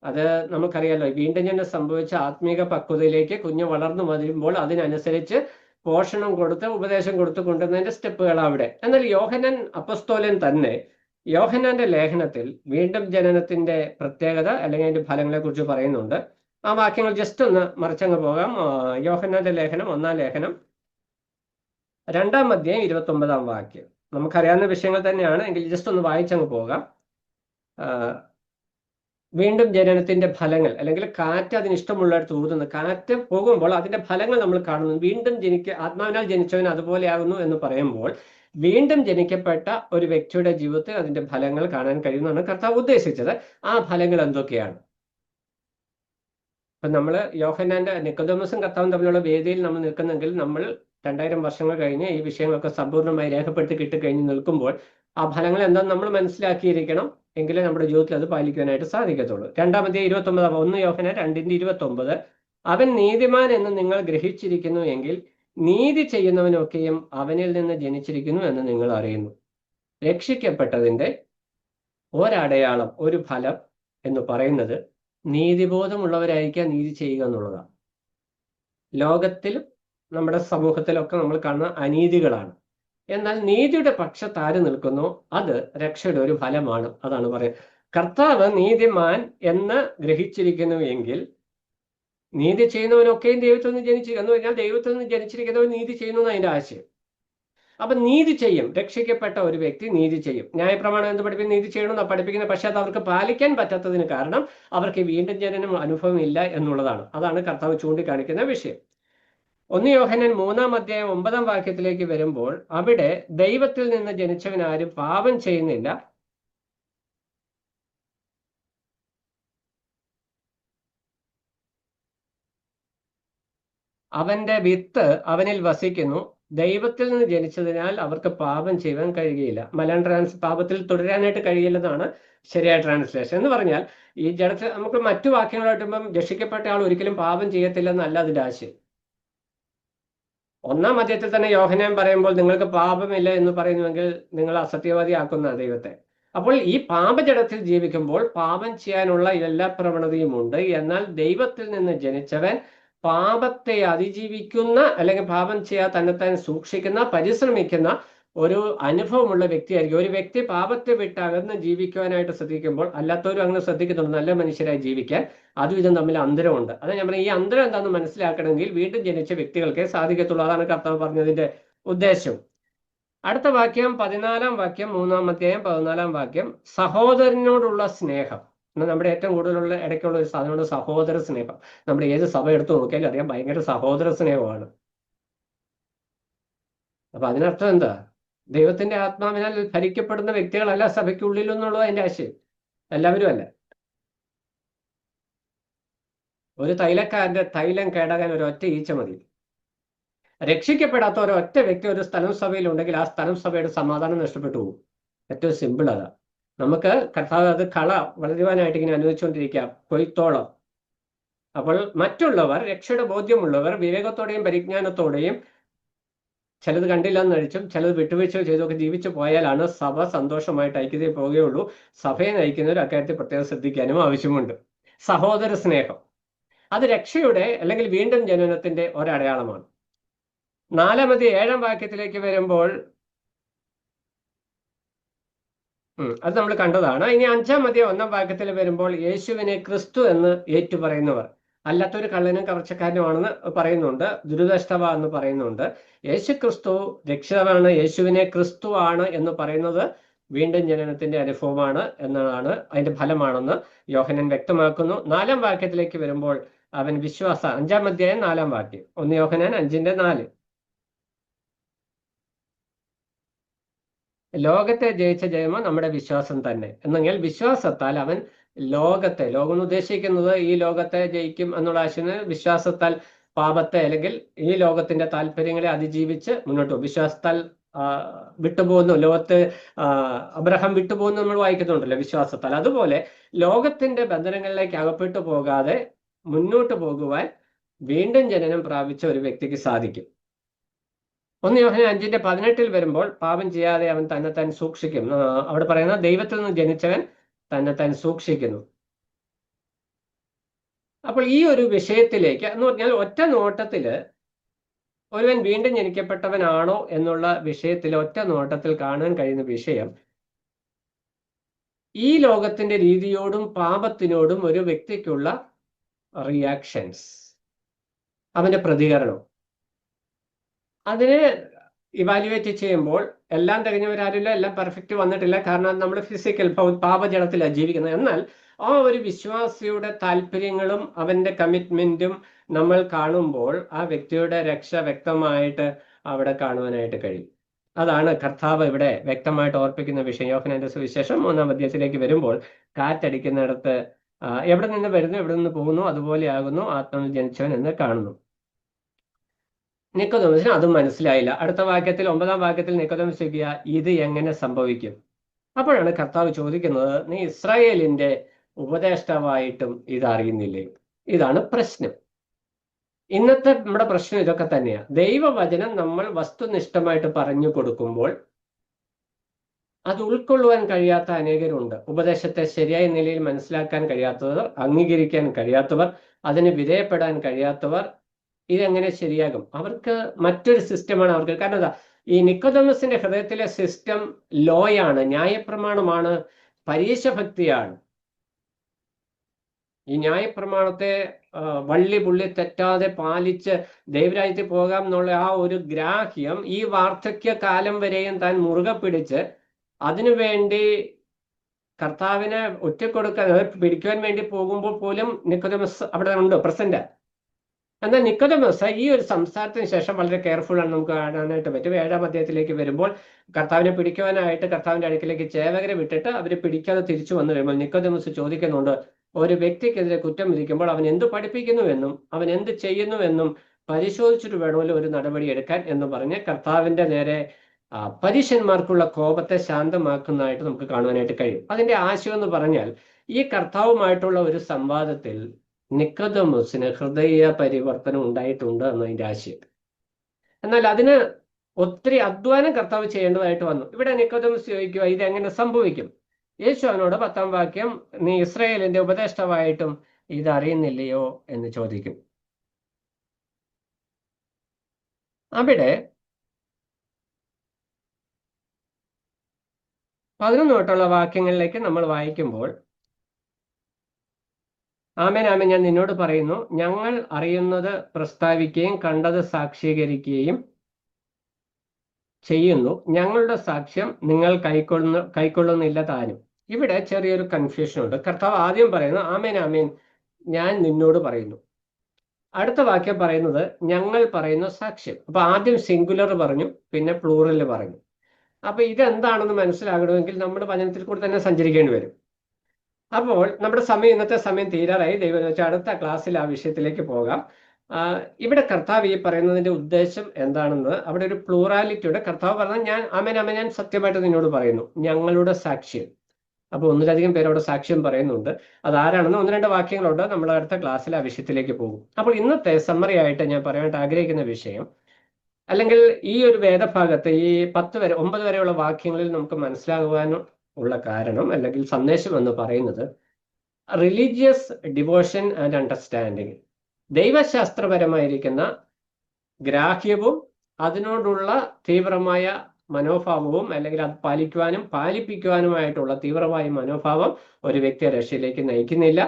അത് നമുക്കറിയാലോ. വീണ്ടും ജനനം സംഭവിച്ച ആത്മീക പക്വതയിലേക്ക് കുഞ്ഞ് വളർന്നു വരുമ്പോൾ അതിനനുസരിച്ച് പോഷണം കൊടുത്ത് ഉപദേശം കൊടുത്ത് കൊണ്ടുവന്നതിന്റെ സ്റ്റെപ്പുകൾ അവിടെ. എന്നാൽ യോഹന്നാൻ അപ്പസ്തോലൻ തന്നെ യോഹന്നാന്റെ ലേഖനത്തിൽ വീണ്ടും ജനനത്തിന്റെ പ്രത്യേകത അല്ലെങ്കിൽ അതിന്റെ ഫലങ്ങളെ കുറിച്ച് പറയുന്നുണ്ട്. ആ വാക്യങ്ങൾ ജസ്റ്റ് ഒന്ന് മറിച്ചങ്ങ് പോകാം. യോഹന്നാന്റെ ലേഖനം 1-ാം ലേഖനം 2-ാം അധ്യായം 29-ാം വാക്യം. നമുക്കറിയാവുന്ന വിഷയങ്ങൾ തന്നെയാണ്, എങ്കിൽ ജസ്റ്റ് ഒന്ന് വായിച്ചങ്ങ് പോകാം. വീണ്ടും ജനനത്തിന്റെ ഫലങ്ങൾ, അല്ലെങ്കിൽ കാറ്റ് അതിനിഷ്ടമുള്ളിടത്ത് ഊതുന്നു. കാറ്റ് പോകുമ്പോൾ അതിന്റെ ഫലങ്ങൾ നമ്മൾ കാണുന്നു. വീണ്ടും ആത്മാവിനാൽ ജനിച്ചവൻ അതുപോലെയാകുന്നു എന്ന് പറയുമ്പോൾ വീണ്ടും ജനിക്കപ്പെട്ട ഒരു വ്യക്തിയുടെ ജീവിതത്തിൽ അതിന്റെ ഫലങ്ങൾ കാണാൻ കഴിയുമെന്നാണ് കർത്താവ് ഉദ്ദേശിച്ചത്. ആ ഫലങ്ങൾ എന്തൊക്കെയാണ്? ഇപ്പൊ നമ്മൾ യോഹന്നാന്റെ, നിക്കോദെമസും കർത്താവും തമ്മിലുള്ള വേദിയിൽ നമ്മൾ നിൽക്കുന്നെങ്കിൽ, നമ്മൾ 2000 വർഷങ്ങൾ കഴിഞ്ഞ് ഈ വിഷയങ്ങളൊക്കെ സമ്പൂർണ്ണമായി രേഖപ്പെടുത്തി കിട്ടിക്കഴിഞ്ഞ് നിൽക്കുമ്പോൾ ആ ഫലങ്ങൾ എന്താണെന്ന് നമ്മൾ മനസ്സിലാക്കിയിരിക്കണം. എങ്കിലേ നമ്മുടെ ജീവിതത്തിൽ അത് പാലിക്കാനായിട്ട് സാധിക്കത്തുള്ളൂ. 2-ാം അധ്യായം 29, 1 യോഹന്നാൻ 2:29, അവൻ നീതിമാൻ എന്ന് നിങ്ങൾ ഗ്രഹിച്ചിരിക്കുന്നു എങ്കിൽ നീതി ചെയ്യുന്നവനൊക്കെയും അവനിൽ നിന്ന് ജനിച്ചിരിക്കുന്നു എന്ന് നിങ്ങൾ അറിയുന്നു. രക്ഷിക്കപ്പെട്ടതിന്റെ ഒരടയാളം, ഒരു ഫലം എന്ന് പറയുന്നത് നീതിബോധമുള്ളവരായിരിക്കുക, നീതി ചെയ്യുക എന്നുള്ളതാണ്. ലോകത്തിലും നമ്മുടെ സമൂഹത്തിലൊക്കെ നമ്മൾ കാണുന്ന അനീതികളാണ്. എന്നാൽ നീതിയുടെ പക്ഷത്ത് ആര് നിൽക്കുന്നു, അത് രക്ഷയുടെ ഒരു ഫലമാണ്. അതാണ് പറയുന്നത്. കർത്താവ് നീതിമാൻ എന്ന് ഗ്രഹിച്ചിരിക്കുന്നു എങ്കിൽ നീതി ചെയ്യുന്നവനൊക്കെയും ദൈവത്തിൽ നിന്ന് ജനിച്ചിരിക്കുന്നു എന്ന് പറഞ്ഞാൽ ദൈവത്തിൽ നിന്ന് ജനിച്ചിരിക്കുന്നവൻ നീതി ചെയ്യുന്നു എന്ന് അതിന്റെ ആശയം. അപ്പൊ നീതി ചെയ്യും. രക്ഷിക്കപ്പെട്ട ഒരു വ്യക്തി നീതി ചെയ്യും. ന്യായപ്രമാണം എന്ത് പഠിപ്പിക്കും? നീതി ചെയ്യണമെന്നാണ് പഠിപ്പിക്കുന്നത്. പക്ഷെ അത് അവർക്ക് പാലിക്കാൻ പറ്റാത്തതിന് കാരണം അവർക്ക് വീണ്ടും ജനനം അനുഭവം ഇല്ല എന്നുള്ളതാണ്. അതാണ് കർത്താവ് ചൂണ്ടിക്കാണിക്കുന്ന വിഷയം. 1 യോഹന്നാൻ 3-ാം അധ്യായം 9-ാം വാക്യത്തിലേക്ക് വരുമ്പോൾ അവിടെ ദൈവത്തിൽ നിന്ന് ജനിച്ചവൻ ആരും പാപം ചെയ്യുന്നില്ല, അവന്റെ വിത്ത് അവനിൽ വസിക്കുന്നു, ദൈവത്തിൽ നിന്ന് ജനിച്ചതിനാൽ അവർക്ക് പാപം ചെയ്യുവാൻ കഴിയുകയില്ല. മലയാളം പാപത്തിൽ തുടരാനായിട്ട് കഴിയില്ലെന്നാണ് ശരിയായ ട്രാൻസ്ലേഷൻ. എന്ന് പറഞ്ഞാൽ ഈ ജഡത്തിൽ നമുക്ക് മറ്റു വാക്യങ്ങളായിട്ടുമ്പം രക്ഷിക്കപ്പെട്ട ആൾ ഒരിക്കലും പാപം ചെയ്യത്തില്ലെന്നല്ല അതിന്റെ ആശയം. 1-ാം അധ്യായത്തിൽ തന്നെ യോഹന്നാൻ പറയുമ്പോൾ നിങ്ങൾക്ക് പാപമില്ല എന്ന് പറയുന്നുവെങ്കിൽ നിങ്ങൾ അസത്യവാദിയാക്കുന്ന ദൈവത്തെ. അപ്പോൾ ഈ പാപജടത്തിൽ ജീവിക്കുമ്പോൾ പാപം ചെയ്യാനുള്ള എല്ലാ പ്രവണതയും ഉണ്ട്. എന്നാൽ ദൈവത്തിൽ നിന്ന് ജനിച്ചവൻ പാപത്തെ അതിജീവിക്കുന്ന, അല്ലെങ്കിൽ പാപം ചെയ്യാൻ തന്നെത്താൻ സൂക്ഷിക്കുന്ന, പരിശ്രമിക്കുന്ന ഒരു അനുഭവമുള്ള വ്യക്തിയായിരിക്കും. ഒരു വ്യക്തി പാപത്തെ വിട്ട് അകന്ന് ജീവിക്കുവാനായിട്ട് ശ്രദ്ധിക്കുമ്പോൾ അല്ലാത്തവരും അങ്ങനെ ശ്രദ്ധിക്കുന്നുണ്ട് നല്ല മനുഷ്യരായി ജീവിക്കാൻ. അതും ഇതും തമ്മിൽ അന്തരമുണ്ട്. അത് ഞാൻ പറഞ്ഞ ഈ അന്തരം എന്താണെന്ന് മനസ്സിലാക്കണമെങ്കിൽ വീണ്ടും ജനിച്ച വ്യക്തികൾക്കേ സാധിക്കത്തുള്ളൂ. അതാണ് കർത്താവ് പറഞ്ഞതിന്റെ ഉദ്ദേശം. അടുത്ത വാക്യം 14-ാം വാക്യം, 3-ാം അധ്യായം 14-ാം വാക്യം. സഹോദരനോടുള്ള സ്നേഹം. നമ്മുടെ ഏറ്റവും കൂടുതലുള്ള ഇടയ്ക്കുള്ള ഒരു സാധനമാണ് സഹോദര സ്നേഹം. നമ്മുടെ ഏത് സഭ എടുത്തു നോക്കിയാലും അറിയാം, ഭയങ്കര സഹോദര സ്നേഹമാണ്. അപ്പൊ അതിനർത്ഥം എന്താ? ദൈവത്തിന്റെ ആത്മാവിനാൽ ഭരിക്കപ്പെടുന്ന വ്യക്തികളല്ല സഭയ്ക്കുള്ളിലെന്നുള്ളത് അതിന്റെ ആശയം. എല്ലാവരും അല്ല. ഒരു തൈലക്കാരന്റെ തൈലം കേടാകാൻ ഒരൊറ്റ ഈച്ച മതി. രക്ഷിക്കപ്പെടാത്ത ഒരൊറ്റ വ്യക്തി ഒരു സ്ഥലം സഭയിൽ ഉണ്ടെങ്കിൽ ആ സ്ഥലം സഭയുടെ സമാധാനം നഷ്ടപ്പെട്ടു പോകും. ഏറ്റവും സിമ്പിൾ അതാ. നമുക്ക് കർത്താവ് അത് കള വളരുവാനായിട്ട് ഇങ്ങനെ അനുവദിച്ചുകൊണ്ടിരിക്കാം, കൊയ്ത്തോളം. അപ്പോൾ മറ്റുള്ളവർ, രക്ഷയുടെ ബോധ്യമുള്ളവർ, വിവേകത്തോടെയും പരിജ്ഞാനത്തോടെയും ചിലത് കണ്ടില്ല എന്ന് നടിച്ചും ചിലത് വിട്ടുവീഴ്ച ചെയ്തൊക്കെ ജീവിച്ചു പോയാലാണ് സഭ സന്തോഷമായിട്ട് ഐക്യതയിൽ പോവുകയുള്ളൂ. സഭയെ നയിക്കുന്നവർ അക്കാര്യത്തിൽ പ്രത്യേകം ശ്രദ്ധിക്കാനും ആവശ്യമുണ്ട്. സഹോദര സ്നേഹം അത് രക്ഷയുടെ അല്ലെങ്കിൽ വീണ്ടും ജനനത്തിന്റെ ഒരടയാളമാണ്. 4-ാം അധ്യായം 7-ാം വാക്യത്തിലേക്ക് വരുമ്പോൾ അത് നമ്മൾ കണ്ടതാണ്. ഇനി 5-ാം അധ്യായം 1-ാം വാക്യത്തിൽ വരുമ്പോൾ യേശുവിനെ ക്രിസ്തു എന്ന് ഏറ്റുപറയുന്നവർ, അല്ലാത്തൊരു കള്ളനും കവർച്ചക്കാരനുമാണെന്ന് പറയുന്നുണ്ട്, ദുരിതഷ്ടവ എന്ന് പറയുന്നുണ്ട്. യേശു ക്രിസ്തു രക്ഷിതാവാണ്, യേശുവിനെ ക്രിസ്തു ആണ് എന്ന് പറയുന്നത് വീണ്ടും ജനനത്തിന്റെ അനുഭവമാണ് എന്നതാണ്, അതിന്റെ ഫലമാണെന്ന് യോഹന്നാൻ വ്യക്തമാക്കുന്നു. 4-ാം വാക്യത്തിലേക്ക് വരുമ്പോൾ അവൻ 5-ാം അധ്യായം 4-ാം വാക്യം, 1 യോഹന്നാൻ 5:4. ലോകത്തെ ജയിച്ച ജയമോ നമ്മുടെ വിശ്വാസം തന്നെ. എന്നെങ്കിൽ വിശ്വാസത്താൽ അവൻ ലോകം ഉദ്ദേശിക്കുന്നത് ഈ ലോകത്തെ ജയിക്കും എന്നുള്ള ആശയം, വിശ്വാസത്താൽ പാപത്തെ അല്ലെങ്കിൽ ഈ ലോകത്തിന്റെ താല്പര്യങ്ങളെ അതിജീവിച്ച് മുന്നോട്ട് പോകും. വിശ്വാസത്താൽ വിട്ടുപോകുന്നു, ലോകത്ത് അബ്രഹാം വിട്ടുപോകുന്നു നമ്മൾ വായിക്കുന്നുണ്ടല്ലോ, വിശ്വാസത്താൽ. അതുപോലെ ലോകത്തിന്റെ ബന്ധനങ്ങളിലേക്ക് അകപ്പെട്ടു പോകാതെ മുന്നോട്ട് പോകുവാൻ വീണ്ടും ജനനം പ്രാപിച്ച ഒരു വ്യക്തിക്ക് സാധിക്കും. 1 യോഹന്നാൻ 5:18 വരുമ്പോൾ പാപം ചെയ്യാതെ അവൻ തന്നെത്താൻ സൂക്ഷിക്കും. അവിടെ പറയുന്ന ദൈവത്തിൽ നിന്ന് ജനിച്ചവൻ തന്നെത്താൻ സൂക്ഷിക്കുന്നു. അപ്പോൾ ഈ ഒരു വിഷയത്തിലേക്ക് എന്ന് പറഞ്ഞാൽ ഒറ്റ നോട്ടത്തില് ഒരുവൻ വീണ്ടും ജനിക്കപ്പെട്ടവനാണോ എന്നുള്ള വിഷയത്തിൽ ഒറ്റ നോട്ടത്തിൽ കാണാൻ കഴിയുന്ന വിഷയം, ഈ ലോകത്തിന്റെ രീതിയോടും പാപത്തിനോടും ഒരു വ്യക്തിക്കുള്ള റിയാക്ഷൻസ്, അവന്റെ പ്രതികരണം, അതിനെ ഇവാലുവേറ്റ് ചെയ്യുമ്പോൾ എല്ലാം തികഞ്ഞവരാരില്ല, എല്ലാം പെർഫെക്റ്റ് വന്നിട്ടില്ല. കാരണം നമ്മൾ ഫിസിക്കൽ പാപജടത്തിലാണ് ജീവിക്കുന്നത്. എന്നാൽ ആ ഒരു വിശ്വാസിയുടെ താല്പര്യങ്ങളും അവന്റെ കമ്മിറ്റ്മെന്റും നമ്മൾ കാണുമ്പോൾ ആ വ്യക്തിയുടെ രക്ഷ വ്യക്തമായിട്ട് അവിടെ കാണുവാനായിട്ട് കഴിയും. അതാണ് കർത്താവ് ഇവിടെ വ്യക്തമായിട്ട് ഓർപ്പിക്കുന്ന വിഷയം. യോഹന്നാന്റെ സുവിശേഷം 3-ാം അധ്യായത്തിലേക്ക് വരുമ്പോൾ കാറ്റടിക്കുന്നിടത്ത് എവിടെ നിന്ന് വരുന്നു, എവിടെ നിന്ന് പോകുന്നു, അതുപോലെ ആകുന്നു ആത്മാവിൽ ജനിച്ചവൻ എന്ന് കാണുന്നു. നിക്കോദെമസിന് അതും മനസ്സിലായില്ല. അടുത്ത വാക്യത്തിൽ 9-ാം വാക്യത്തിൽ നിക്കോദെമസ് ചോദിക്കുക, ഇത് എങ്ങനെ സംഭവിക്കും? അപ്പോഴാണ് കർത്താവ് ചോദിക്കുന്നത്, നീ ഇസ്രായേലിന്റെ ഉപദേഷ്ടാവായിട്ടും ഇത് അറിയുന്നില്ലേ? ഇതാണ് പ്രശ്നം. ഇന്നത്തെ നമ്മുടെ പ്രശ്നം ഇതൊക്കെ തന്നെയാണ്. ദൈവവചനം നമ്മൾ വസ്തുനിഷ്ഠമായിട്ട് പറഞ്ഞു കൊടുക്കുമ്പോൾ അത് ഉൾക്കൊള്ളുവാൻ കഴിയാത്ത അനേകരുണ്ട്. ഉപദേശത്തെ ശരിയായ നിലയിൽ മനസ്സിലാക്കാൻ കഴിയാത്തവർ, അംഗീകരിക്കാൻ കഴിയാത്തവർ, അതിന് വിധേയപ്പെടാൻ കഴിയാത്തവർ. ഇതെങ്ങനെ ശരിയാകും? അവർക്ക് മറ്റൊരു സിസ്റ്റമാണ് അവർക്ക്. കാരണം എന്താ, ഈ നിക്കോദെമസിന്റെ ഹൃദയത്തിലെ സിസ്റ്റം ലോയാണ്, ന്യായപ്രമാണമാണ്, പരീശഭക്തിയാണ്. ഈ ന്യായപ്രമാണത്തെ വള്ളി പുള്ളി തെറ്റാതെ പാലിച്ച് ദൈവരാജ്യത്തിൽ പോകാം എന്നുള്ള ആ ഒരു ഗ്രാഹ്യം ഈ വാർദ്ധക്യ കാലം വരെയും താൻ മുറുകെ പിടിച്ച് അതിനുവേണ്ടി കർത്താവിനെ ഒറ്റക്കൊടുക്കാൻ പിടിക്കുവാൻ വേണ്ടി പോകുമ്പോൾ പോലും നിക്കോദെമസ് അവിടെ ഉണ്ട്, പ്രസന്റ്. എന്നാൽ നിക്കോദെമസ് ഈ ഒരു സംസാരത്തിന് ശേഷം വളരെ കെയർഫുൾ ആണ് നമുക്ക് കാണാനായിട്ട് പറ്റും. 7-ാം അധ്യായത്തിലേക്ക് വരുമ്പോൾ കർത്താവിനെ പിടിക്കുവാനായിട്ട് കർത്താവിന്റെ അടുക്കിലേക്ക് ചേവകരെ വിട്ടിട്ട് അവരെ പിടിക്കാതെ തിരിച്ചു വന്നു കഴിയുമ്പോൾ നിക്കോദെമസ് ചോദിക്കുന്നുണ്ട്, ഒരു വ്യക്തിക്കെതിരെ കുറ്റം വിധിക്കുമ്പോൾ അവൻ എന്ത് പഠിപ്പിക്കുന്നുവെന്നും അവൻ എന്ത് ചെയ്യുന്നുവെന്നും പരിശോധിച്ചിട്ട് വേണമല്ലോ ഒരു നടപടി എടുക്കാൻ എന്ന് പറഞ്ഞ് കർത്താവിന്റെ നേരെ പരീശന്മാർക്കുള്ള കോപത്തെ ശാന്തമാക്കുന്നതായിട്ട് നമുക്ക് കാണുവാനായിട്ട് കഴിയും. അതിന്റെ ആശയം എന്ന് പറഞ്ഞാൽ, ഈ കർത്താവുമായിട്ടുള്ള ഒരു സംവാദത്തിൽ നിക്കോദെമസിന് ഹൃദയ പരിവർത്തനം ഉണ്ടായിട്ടുണ്ട് എന്നതിന്റെ ആശയം. എന്നാൽ അതിന് ഒത്തിരി അധ്വാനം കർത്താവ് ചെയ്യേണ്ടതായിട്ട് വന്നു. ഇവിടെ നിക്കോദെമസ് ചോദിക്കുക, ഇതെങ്ങനെ സംഭവിക്കും? യേശു അവനോട് 10-ാം വാക്യം, നീ ഇസ്രായേലിന്റെ ഉപദേഷ്ടാവായിട്ടും ഇത് അറിയുന്നില്ലയോ എന്ന് ചോദിക്കും. അവിടെ 11 തൊട്ടുള്ള വാക്യങ്ങളിലേക്ക് നമ്മൾ വായിക്കുമ്പോൾ, ആമേൻ ആമേൻ ഞാൻ നിന്നോട് പറയുന്നു, ഞങ്ങൾ അറിയുന്നത് പ്രസ്താവിക്കുകയും കണ്ടത് സാക്ഷീകരിക്കുകയും ചെയ്യുന്നു, ഞങ്ങളുടെ സാക്ഷ്യം നിങ്ങൾ കൈക്കൊള്ളുന്നില്ല താനും. ഇവിടെ ചെറിയൊരു കൺഫ്യൂഷൻ ഉണ്ട്. കർത്താവ് ആദ്യം പറയുന്നു, ആമേൻ ആമേൻ ഞാൻ നിന്നോട് പറയുന്നു. അടുത്ത വാക്യം പറയുന്നത് ഞങ്ങൾ പറയുന്ന സാക്ഷ്യം. അപ്പൊ ആദ്യം സിംഗുലർ പറഞ്ഞു, പിന്നെ പ്ലൂറൽ പറഞ്ഞു. അപ്പൊ ഇതെന്താണെന്ന് മനസ്സിലാകണമെങ്കിൽ നമ്മുടെ വചനത്തിൽ കൂടെ തന്നെ സഞ്ചരിക്കേണ്ടി വരും. അപ്പോൾ നമ്മുടെ ഇന്നത്തെ സമയം തീരാറായി. ദൈവം വെച്ചാൽ അടുത്ത ക്ലാസ്സിൽ ആ വിഷയത്തിലേക്ക് പോകാം. ഇവിടെ കർത്താവ് ഈ പറയുന്നതിന്റെ ഉദ്ദേശം എന്താണെന്ന്, അവിടെ ഒരു പ്ലൂറാലിറ്റിയുടെ കർത്താവ് പറഞ്ഞാൽ ഞാൻ ആമേൻ ഞാൻ സത്യമായിട്ട് നിന്നോട് പറയുന്നു, ഞങ്ങളുടെ സാക്ഷ്യം. അപ്പൊ ഒന്നിലധികം പേരോട് സാക്ഷ്യം പറയുന്നുണ്ട്. അതാരാണെന്ന് 1-2 വാക്യങ്ങളുണ്ട്. നമ്മൾ അടുത്ത ക്ലാസ്സിൽ ആ വിഷയത്തിലേക്ക് പോകും. അപ്പോൾ ഇന്നത്തെ സമ്മറി ആയിട്ട് ഞാൻ പറയാനായിട്ട് ആഗ്രഹിക്കുന്ന വിഷയം, അല്ലെങ്കിൽ ഈ ഒരു വേദഭാഗത്ത് ഈ 9 വരെയുള്ള വാക്യങ്ങളിൽ നമുക്ക് മനസ്സിലാകുവാനും ഉള്ള കാരണം അല്ലെങ്കിൽ സന്ദേശം എന്ന് പറയുന്നത്, റിലീജിയസ് ഡിവോഷൻ ആൻഡ് അണ്ടർസ്റ്റാൻഡിങ്, ദൈവശാസ്ത്രപരമായിരിക്കുന്ന ഗ്രാഹ്യവും അതിനോടുള്ള തീവ്രമായ മനോഭാവവും അല്ലെങ്കിൽ അത് പാലിക്കുവാനും പാലിപ്പിക്കുവാനുമായിട്ടുള്ള തീവ്രമായ മനോഭാവം ഒരു വ്യക്തിയെ രക്ഷയിലേക്ക് നയിക്കുന്നില്ല.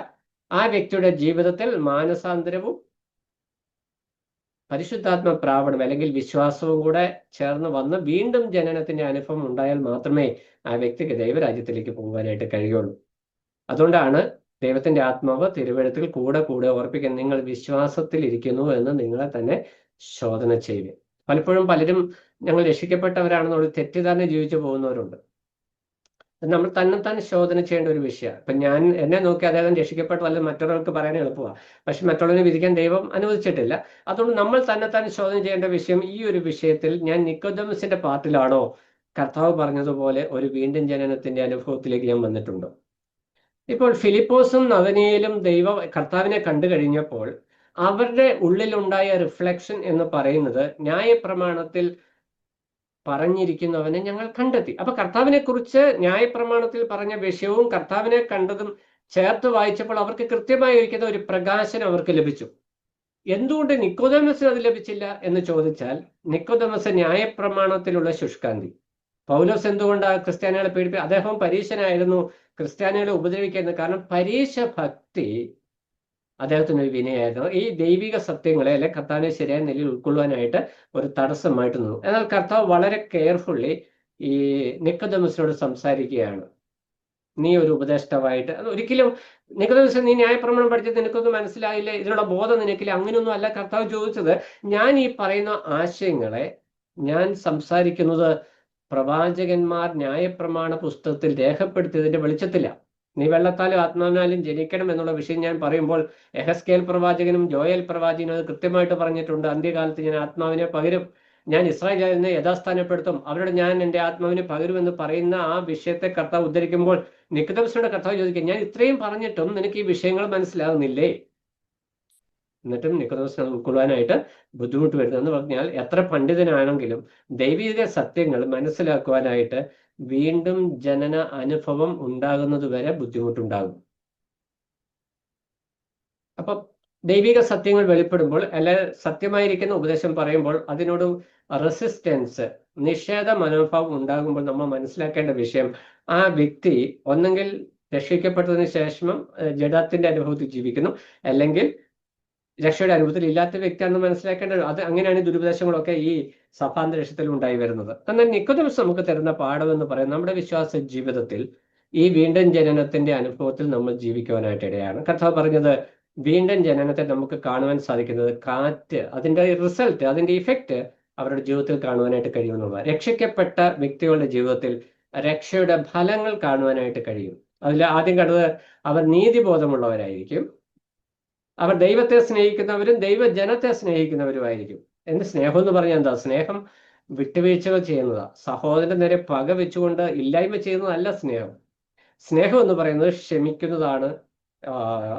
ആ വ്യക്തിയുടെ ജീവിതത്തിൽ മാനസാന്തരവും പരിശുദ്ധാത്മ പ്രാപണം അല്ലെങ്കിൽ വിശ്വാസവും കൂടെ ചേർന്ന് വന്ന് വീണ്ടും ജനനത്തിന്റെ അനുഭവം ഉണ്ടായാൽ മാത്രമേ ആ വ്യക്തിക്ക് ദൈവരാജ്യത്തിലേക്ക് പോകുവാനായിട്ട് കഴിയുള്ളൂ. അതുകൊണ്ടാണ് ദൈവത്തിന്റെ ആത്മാവ് തിരുവഴുത്തിൽ കൂടെ കൂടെ ഓർപ്പിക്കുന്നത്, നിങ്ങൾ വിശ്വാസത്തിൽ ഇരിക്കുന്നു എന്ന് നിങ്ങളെ തന്നെ ശോധന ചെയ്യുക. പലപ്പോഴും പലരും ഞങ്ങൾ രക്ഷിക്കപ്പെട്ടവരാണെന്നുള്ള തെറ്റിദ്ധാരണ ജീവിച്ചു പോകുന്നവരുണ്ട്. നമ്മൾ തന്നെത്താൻ ശോധന ചെയ്യേണ്ട ഒരു വിഷയമാണ്. ഇപ്പൊ ഞാൻ എന്നെ നോക്കി അദ്ദേഹം രക്ഷിക്കപ്പെട്ടതല്ല മറ്റൊരാൾക്ക് പറയാൻ എളുപ്പമാണ്, പക്ഷെ മറ്റുള്ളവരെ വിധിക്കാൻ ദൈവം അനുവദിച്ചിട്ടില്ല. അതുകൊണ്ട് നമ്മൾ തന്നെത്താൻ ശോധന ചെയ്യേണ്ട വിഷയം, ഈ ഒരു വിഷയത്തിൽ ഞാൻ നിക്കോദെമസിന്റെ പാർട്ടിലാണോ, കർത്താവ് പറഞ്ഞതുപോലെ ഒരു വീണ്ടും ജനനത്തിന്റെ അനുഭവത്തിലേക്ക് ഞാൻ വന്നിട്ടുണ്ടോ? ഇപ്പോൾ ഫിലിപ്പോസും നഥനയേലും കർത്താവിനെ കണ്ടു കഴിഞ്ഞപ്പോൾ അവരുടെ ഉള്ളിലുണ്ടായ റിഫ്ലക്ഷൻ എന്ന് പറയുന്നത്, ന്യായപ്രമാണത്തിൽ പറഞ്ഞിരിക്കുന്നവനെ ഞങ്ങൾ കണ്ടെത്തി. അപ്പൊ കർത്താവിനെ കുറിച്ച് ന്യായപ്രമാണത്തിൽ പറഞ്ഞ വിഷയവും കർത്താവിനെ കണ്ടതും ചേർത്ത് വായിച്ചപ്പോൾ അവർക്ക് കൃത്യമായിരിക്കുന്ന ഒരു പ്രകാശനം അവർക്ക് ലഭിച്ചു. എന്തുകൊണ്ട് നിക്കോദെമസിന് അത് ലഭിച്ചില്ല എന്ന് ചോദിച്ചാൽ, നിക്കോദെമസ് ന്യായപ്രമാണത്തിലുള്ള ശുഷ്കാന്തി. പൗലോസ് എന്തുകൊണ്ടാണ് ക്രിസ്ത്യാനികളെ പീഡിപ്പിക്കുക? അദ്ദേഹം പരീശനായിരുന്നു, ക്രിസ്ത്യാനികളെ ഉപദ്രവിക്കുന്നത്. കാരണം പരീശ ഭക്തി അദ്ദേഹത്തിന് ഒരു വിനയായിരുന്നു. ഈ ദൈവിക സത്യങ്ങളെ അല്ലെ കർത്താവിനെ ശരിയായ നിലയിൽ ഉൾക്കൊള്ളുവാനായിട്ട് ഒരു തടസ്സമായിട്ട് നിന്നു. എന്നാൽ കർത്താവ് വളരെ കെയർഫുള്ളി ഈ നിക്കോദെമസിനോട് സംസാരിക്കുകയാണ്. നീ ഒരു ഉപദേഷ്ടാവായിട്ട്, അത് ഒരിക്കലും നിക്കോദെമസ് നീ ന്യായപ്രമാണം പഠിച്ചത് നിനക്കൊന്നും മനസ്സിലായില്ലേ, ഇതിനുള്ള ബോധം നിനക്കില്ല, അങ്ങനെയൊന്നും അല്ല കർത്താവ് ചോദിച്ചത്. ഞാൻ ഈ പറയുന്ന ആശയങ്ങളെ ഞാൻ സംസാരിക്കുന്നത് പ്രവാചകന്മാർ ന്യായപ്രമാണ പുസ്തകത്തിൽ രേഖപ്പെടുത്തിയതിന്റെ വെളിച്ചത്തിലാണ്. നീ വെള്ളത്താലും ആത്മാവിനാലും ജനിക്കണം എന്നുള്ള വിഷയം ഞാൻ പറയുമ്പോൾ എഹെസ്കേൽ പ്രവാചകനും ജോയൽ പ്രവാചകനും അത് കൃത്യമായിട്ട് പറഞ്ഞിട്ടുണ്ട്. അന്ത്യകാലത്ത് ഞാൻ ആത്മാവിനെ പകരും, ഞാൻ ഇസ്രായേലിനെ യഥാസ്ഥാനപ്പെടുത്തും, അവരുടെ ഞാൻ എൻ്റെ ആത്മാവിനെ പകരുമെന്ന് പറയുന്ന ആ വിഷയത്തെ കർത്താവ് ഉദ്ധരിക്കുമ്പോൾ നിക്കോദെമസിനോട് കർത്താവ് ചോദിക്കും, ഞാൻ ഇത്രയും പറഞ്ഞിട്ടും നിനക്ക് ഈ വിഷയങ്ങൾ മനസ്സിലാകുന്നില്ലേ? എന്നിട്ടും നിക്കോദെമസിനെ ഉൾക്കൊള്ളാനായിട്ട് ബുദ്ധിമുട്ട് വരുന്നതെന്ന് പറഞ്ഞാൽ, എത്ര പണ്ഡിതനാണെങ്കിലും ദൈവിക സത്യങ്ങൾ മനസ്സിലാക്കുവാനായിട്ട് വീണ്ടും ജനന അനുഭവം ഉണ്ടാകുന്നത് വരെ ബുദ്ധിമുട്ടുണ്ടാകും. അപ്പൊ ദൈവിക സത്യങ്ങൾ വെളിപ്പെടുമ്പോൾ അല്ലെ സത്യമായിരിക്കുന്ന ഉപദേശം പറയുമ്പോൾ അതിനോട് റെസിസ്റ്റൻസ്, നിഷേധ മനോഭാവം ഉണ്ടാകുമ്പോൾ നമ്മൾ മനസ്സിലാക്കേണ്ട വിഷയം, ആ വ്യക്തി ഒന്നെങ്കിൽ രക്ഷിക്കപ്പെട്ടതിന് ശേഷം ജഡത്തിന്റെ അനുഭവത്തിൽ ജീവിക്കുന്നു, അല്ലെങ്കിൽ രക്ഷയുടെ അനുഭവത്തിൽ ഇല്ലാത്ത വ്യക്തിയാണെന്ന് മനസ്സിലാക്കേണ്ടത്. അത് അങ്ങനെയാണ് ദുരുപദേശങ്ങളൊക്കെ ഈ സഭാന്തരീക്ഷത്തിൽ ഉണ്ടായി വരുന്നത്. എന്നാൽ നിക്കോദെമസ് നമുക്ക് തരുന്ന പാഠം എന്ന് പറയുന്നത്, നമ്മുടെ വിശ്വാസ ജീവിതത്തിൽ ഈ വീണ്ടും ജനനത്തിന്റെ അനുഭവത്തിൽ നമ്മൾ ജീവിക്കുവാനായിട്ട് ഇടയാണ്. കർത്താവ് പറഞ്ഞത്, വീണ്ടും ജനനത്തെ നമുക്ക് കാണുവാൻ സാധിക്കുന്നത് കാറ്റ്, അതിന്റെ റിസൾട്ട്, അതിന്റെ ഇഫക്റ്റ് അവരുടെ ജീവിതത്തിൽ കാണുവാനായിട്ട് കഴിയുമെന്നുള്ളത്. രക്ഷിക്കപ്പെട്ട വ്യക്തികളുടെ ജീവിതത്തിൽ രക്ഷയുടെ ഫലങ്ങൾ കാണുവാനായിട്ട് കഴിയും. അതിൽ ആദ്യം കണ്ടത്, അവർ നീതിബോധമുള്ളവരായിരിക്കും, അവർ ദൈവത്തെ സ്നേഹിക്കുന്നവരും ദൈവജനത്തെ സ്നേഹിക്കുന്നവരുമായിരിക്കും. എന്ത് സ്നേഹം എന്ന് പറഞ്ഞാൽ എന്താ? സ്നേഹം വിട്ടുവീഴ്ചകൾ ചെയ്യുന്നതാ. സഹോദരന്റെ നേരെ പക വെച്ചുകൊണ്ട് ഇല്ലായ്മ ചെയ്യുന്നതല്ല സ്നേഹം. സ്നേഹം എന്ന് പറയുന്നത് ക്ഷമിക്കുന്നതാണ്.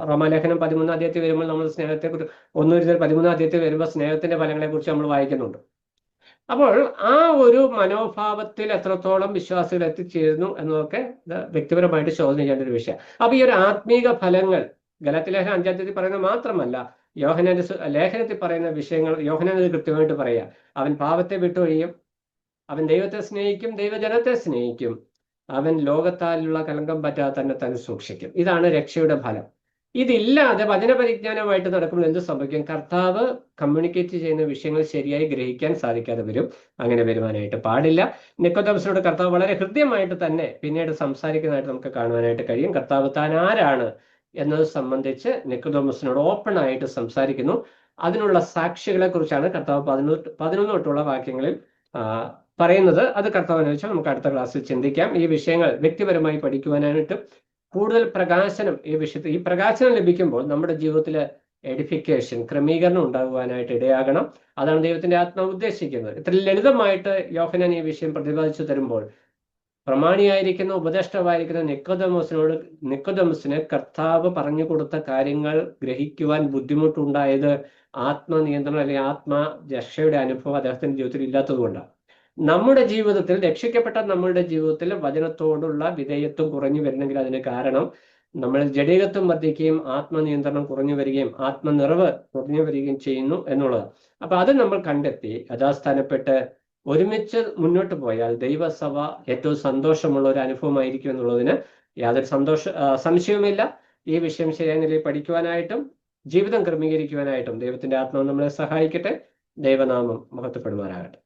റോമാലേഖനം 13 അധ്യായത്തിൽ വരുമ്പോൾ നമ്മൾ സ്നേഹത്തെക്കുറിച്ച് 1-13 അധ്യായത്തിൽ വരുമ്പോൾ സ്നേഹത്തിന്റെ ഫലങ്ങളെ കുറിച്ച് നമ്മൾ വായിക്കുന്നുണ്ട്. അപ്പോൾ ആ ഒരു മനോഭാവത്തിൽ എത്രത്തോളം വിശ്വാസികൾ എത്തിച്ചേരുന്നു എന്നതൊക്കെ വ്യക്തിപരമായിട്ട് ചോദ്യം ചെയ്യേണ്ട ഒരു വിഷയം. അപ്പൊ ഈ ഒരു ആത്മീക ഫലങ്ങൾ ഗലാത്യ ലേഖനം 5-ാം അധ്യായത്തിൽ പറയുന്നത് മാത്രമല്ല, യോഹന്നാന്റെ ലേഖനത്തിൽ പറയുന്ന വിഷയങ്ങൾ യോഹന്നാൻ കൃത്യമായിട്ട് പറയുക. അവൻ പാപത്തെ വിട്ടൊഴിയും, അവൻ ദൈവത്തെ സ്നേഹിക്കും, ദൈവജനത്തെ സ്നേഹിക്കും, അവൻ ലോകത്താലുള്ള കലങ്കം പറ്റാതെ തന്നെ സൂക്ഷിക്കും. ഇതാണ് രക്ഷയുടെ ഫലം. ഇതില്ലാതെ വചനപരിജ്ഞാനമായിട്ട് നടക്കുമ്പോൾ എന്ത് സംഭവിക്കും? കർത്താവ് കമ്മ്യൂണിക്കേറ്റ് ചെയ്യുന്ന വിഷയങ്ങൾ ശരിയായി ഗ്രഹിക്കാൻ സാധിക്കാതെ വരും. അങ്ങനെ വരുവാനായിട്ട് പാടില്ല. നിക്കോദെമസിനോട് കർത്താവ് വളരെ ഹൃദ്യമായിട്ട് തന്നെ പിന്നീട് സംസാരിക്കുന്നതായിട്ട് നമുക്ക് കാണുവാനായിട്ട് കഴിയും. കർത്താവ് താൻ ആരാണ് എന്നത് സംബന്ധിച്ച് നിക്കോദെമസിനോട് ഓപ്പൺ ആയിട്ട് സംസാരിക്കുന്നു. അതിനുള്ള സാക്ഷികളെ കുറിച്ചാണ് കർത്താവ് 11 തൊട്ടുള്ള വാക്യങ്ങളിൽ പറയുന്നത്. അത് കർത്താവിനെ വെച്ചാൽ നമുക്ക് അടുത്ത ക്ലാസ്സിൽ ചിന്തിക്കാം. ഈ വിഷയങ്ങൾ വ്യക്തിപരമായി പഠിക്കുവാനായിട്ട് കൂടുതൽ പ്രകാശനം ഈ പ്രകാശനം ലഭിക്കുമ്പോൾ നമ്മുടെ ജീവിതത്തിൽ എഡിഫിക്കേഷൻ, ക്രമീകരണം ഉണ്ടാകുവാനായിട്ട് ഇടയാകണം. അതാണ് ദൈവത്തിന്റെ ആത്മാവ് ഉദ്ദേശിക്കുന്നത്. ഇത്ര ലളിതമായിട്ട് യോഹന്നാൻ ഈ വിഷയം പ്രതിപാദിച്ചു തരുമ്പോൾ പ്രമാണിയായിരിക്കുന്ന ഉപദേഷ്ടാവായിരിക്കുന്ന നിക്കോദെമസിന് കർത്താവ് പറഞ്ഞു കൊടുത്ത കാര്യങ്ങൾ ഗ്രഹിക്കുവാൻ ബുദ്ധിമുട്ടുണ്ടായത് ആത്മനിയന്ത്രണം അല്ലെങ്കിൽ രക്ഷയുടെ അനുഭവം അദ്ദേഹത്തിന്റെ ജീവിതത്തിൽ ഇല്ലാത്തതുകൊണ്ടാണ്. നമ്മുടെ ജീവിതത്തിൽ, രക്ഷിക്കപ്പെട്ട നമ്മളുടെ ജീവിതത്തിൽ വചനത്തോടുള്ള വിധേയത്വം കുറഞ്ഞു വരുന്നെങ്കിൽ അതിന് കാരണം നമ്മൾ ജഡികത്വം വർദ്ധിക്കുകയും ആത്മനിയന്ത്രണം കുറഞ്ഞു വരികയും ആത്മനിറവ് കുറഞ്ഞു വരികയും ചെയ്യുന്നു എന്നുള്ളതാണ്. അപ്പൊ അത് നമ്മൾ കണ്ടെത്തി യഥാസ്ഥാനപ്പെട്ട് ഒരുമിച്ച് മുന്നോട്ട് പോയാൽ ദൈവസഭ ഏറ്റവും സന്തോഷമുള്ള ഒരു അനുഭവമായിരിക്കും എന്നുള്ളതിന് യാതൊരു സംശയവുമില്ല. ഈ വിഷയം ശരിയായ നിലയിൽ പഠിക്കുവാനായിട്ടും ജീവിതം ക്രമീകരിക്കുവാനായിട്ടും ദൈവത്തിന്റെ ആത്മാവ് നമ്മളെ സഹായിക്കട്ടെ. ദൈവനാമം മഹത്വപ്പെടുമാറാകട്ടെ.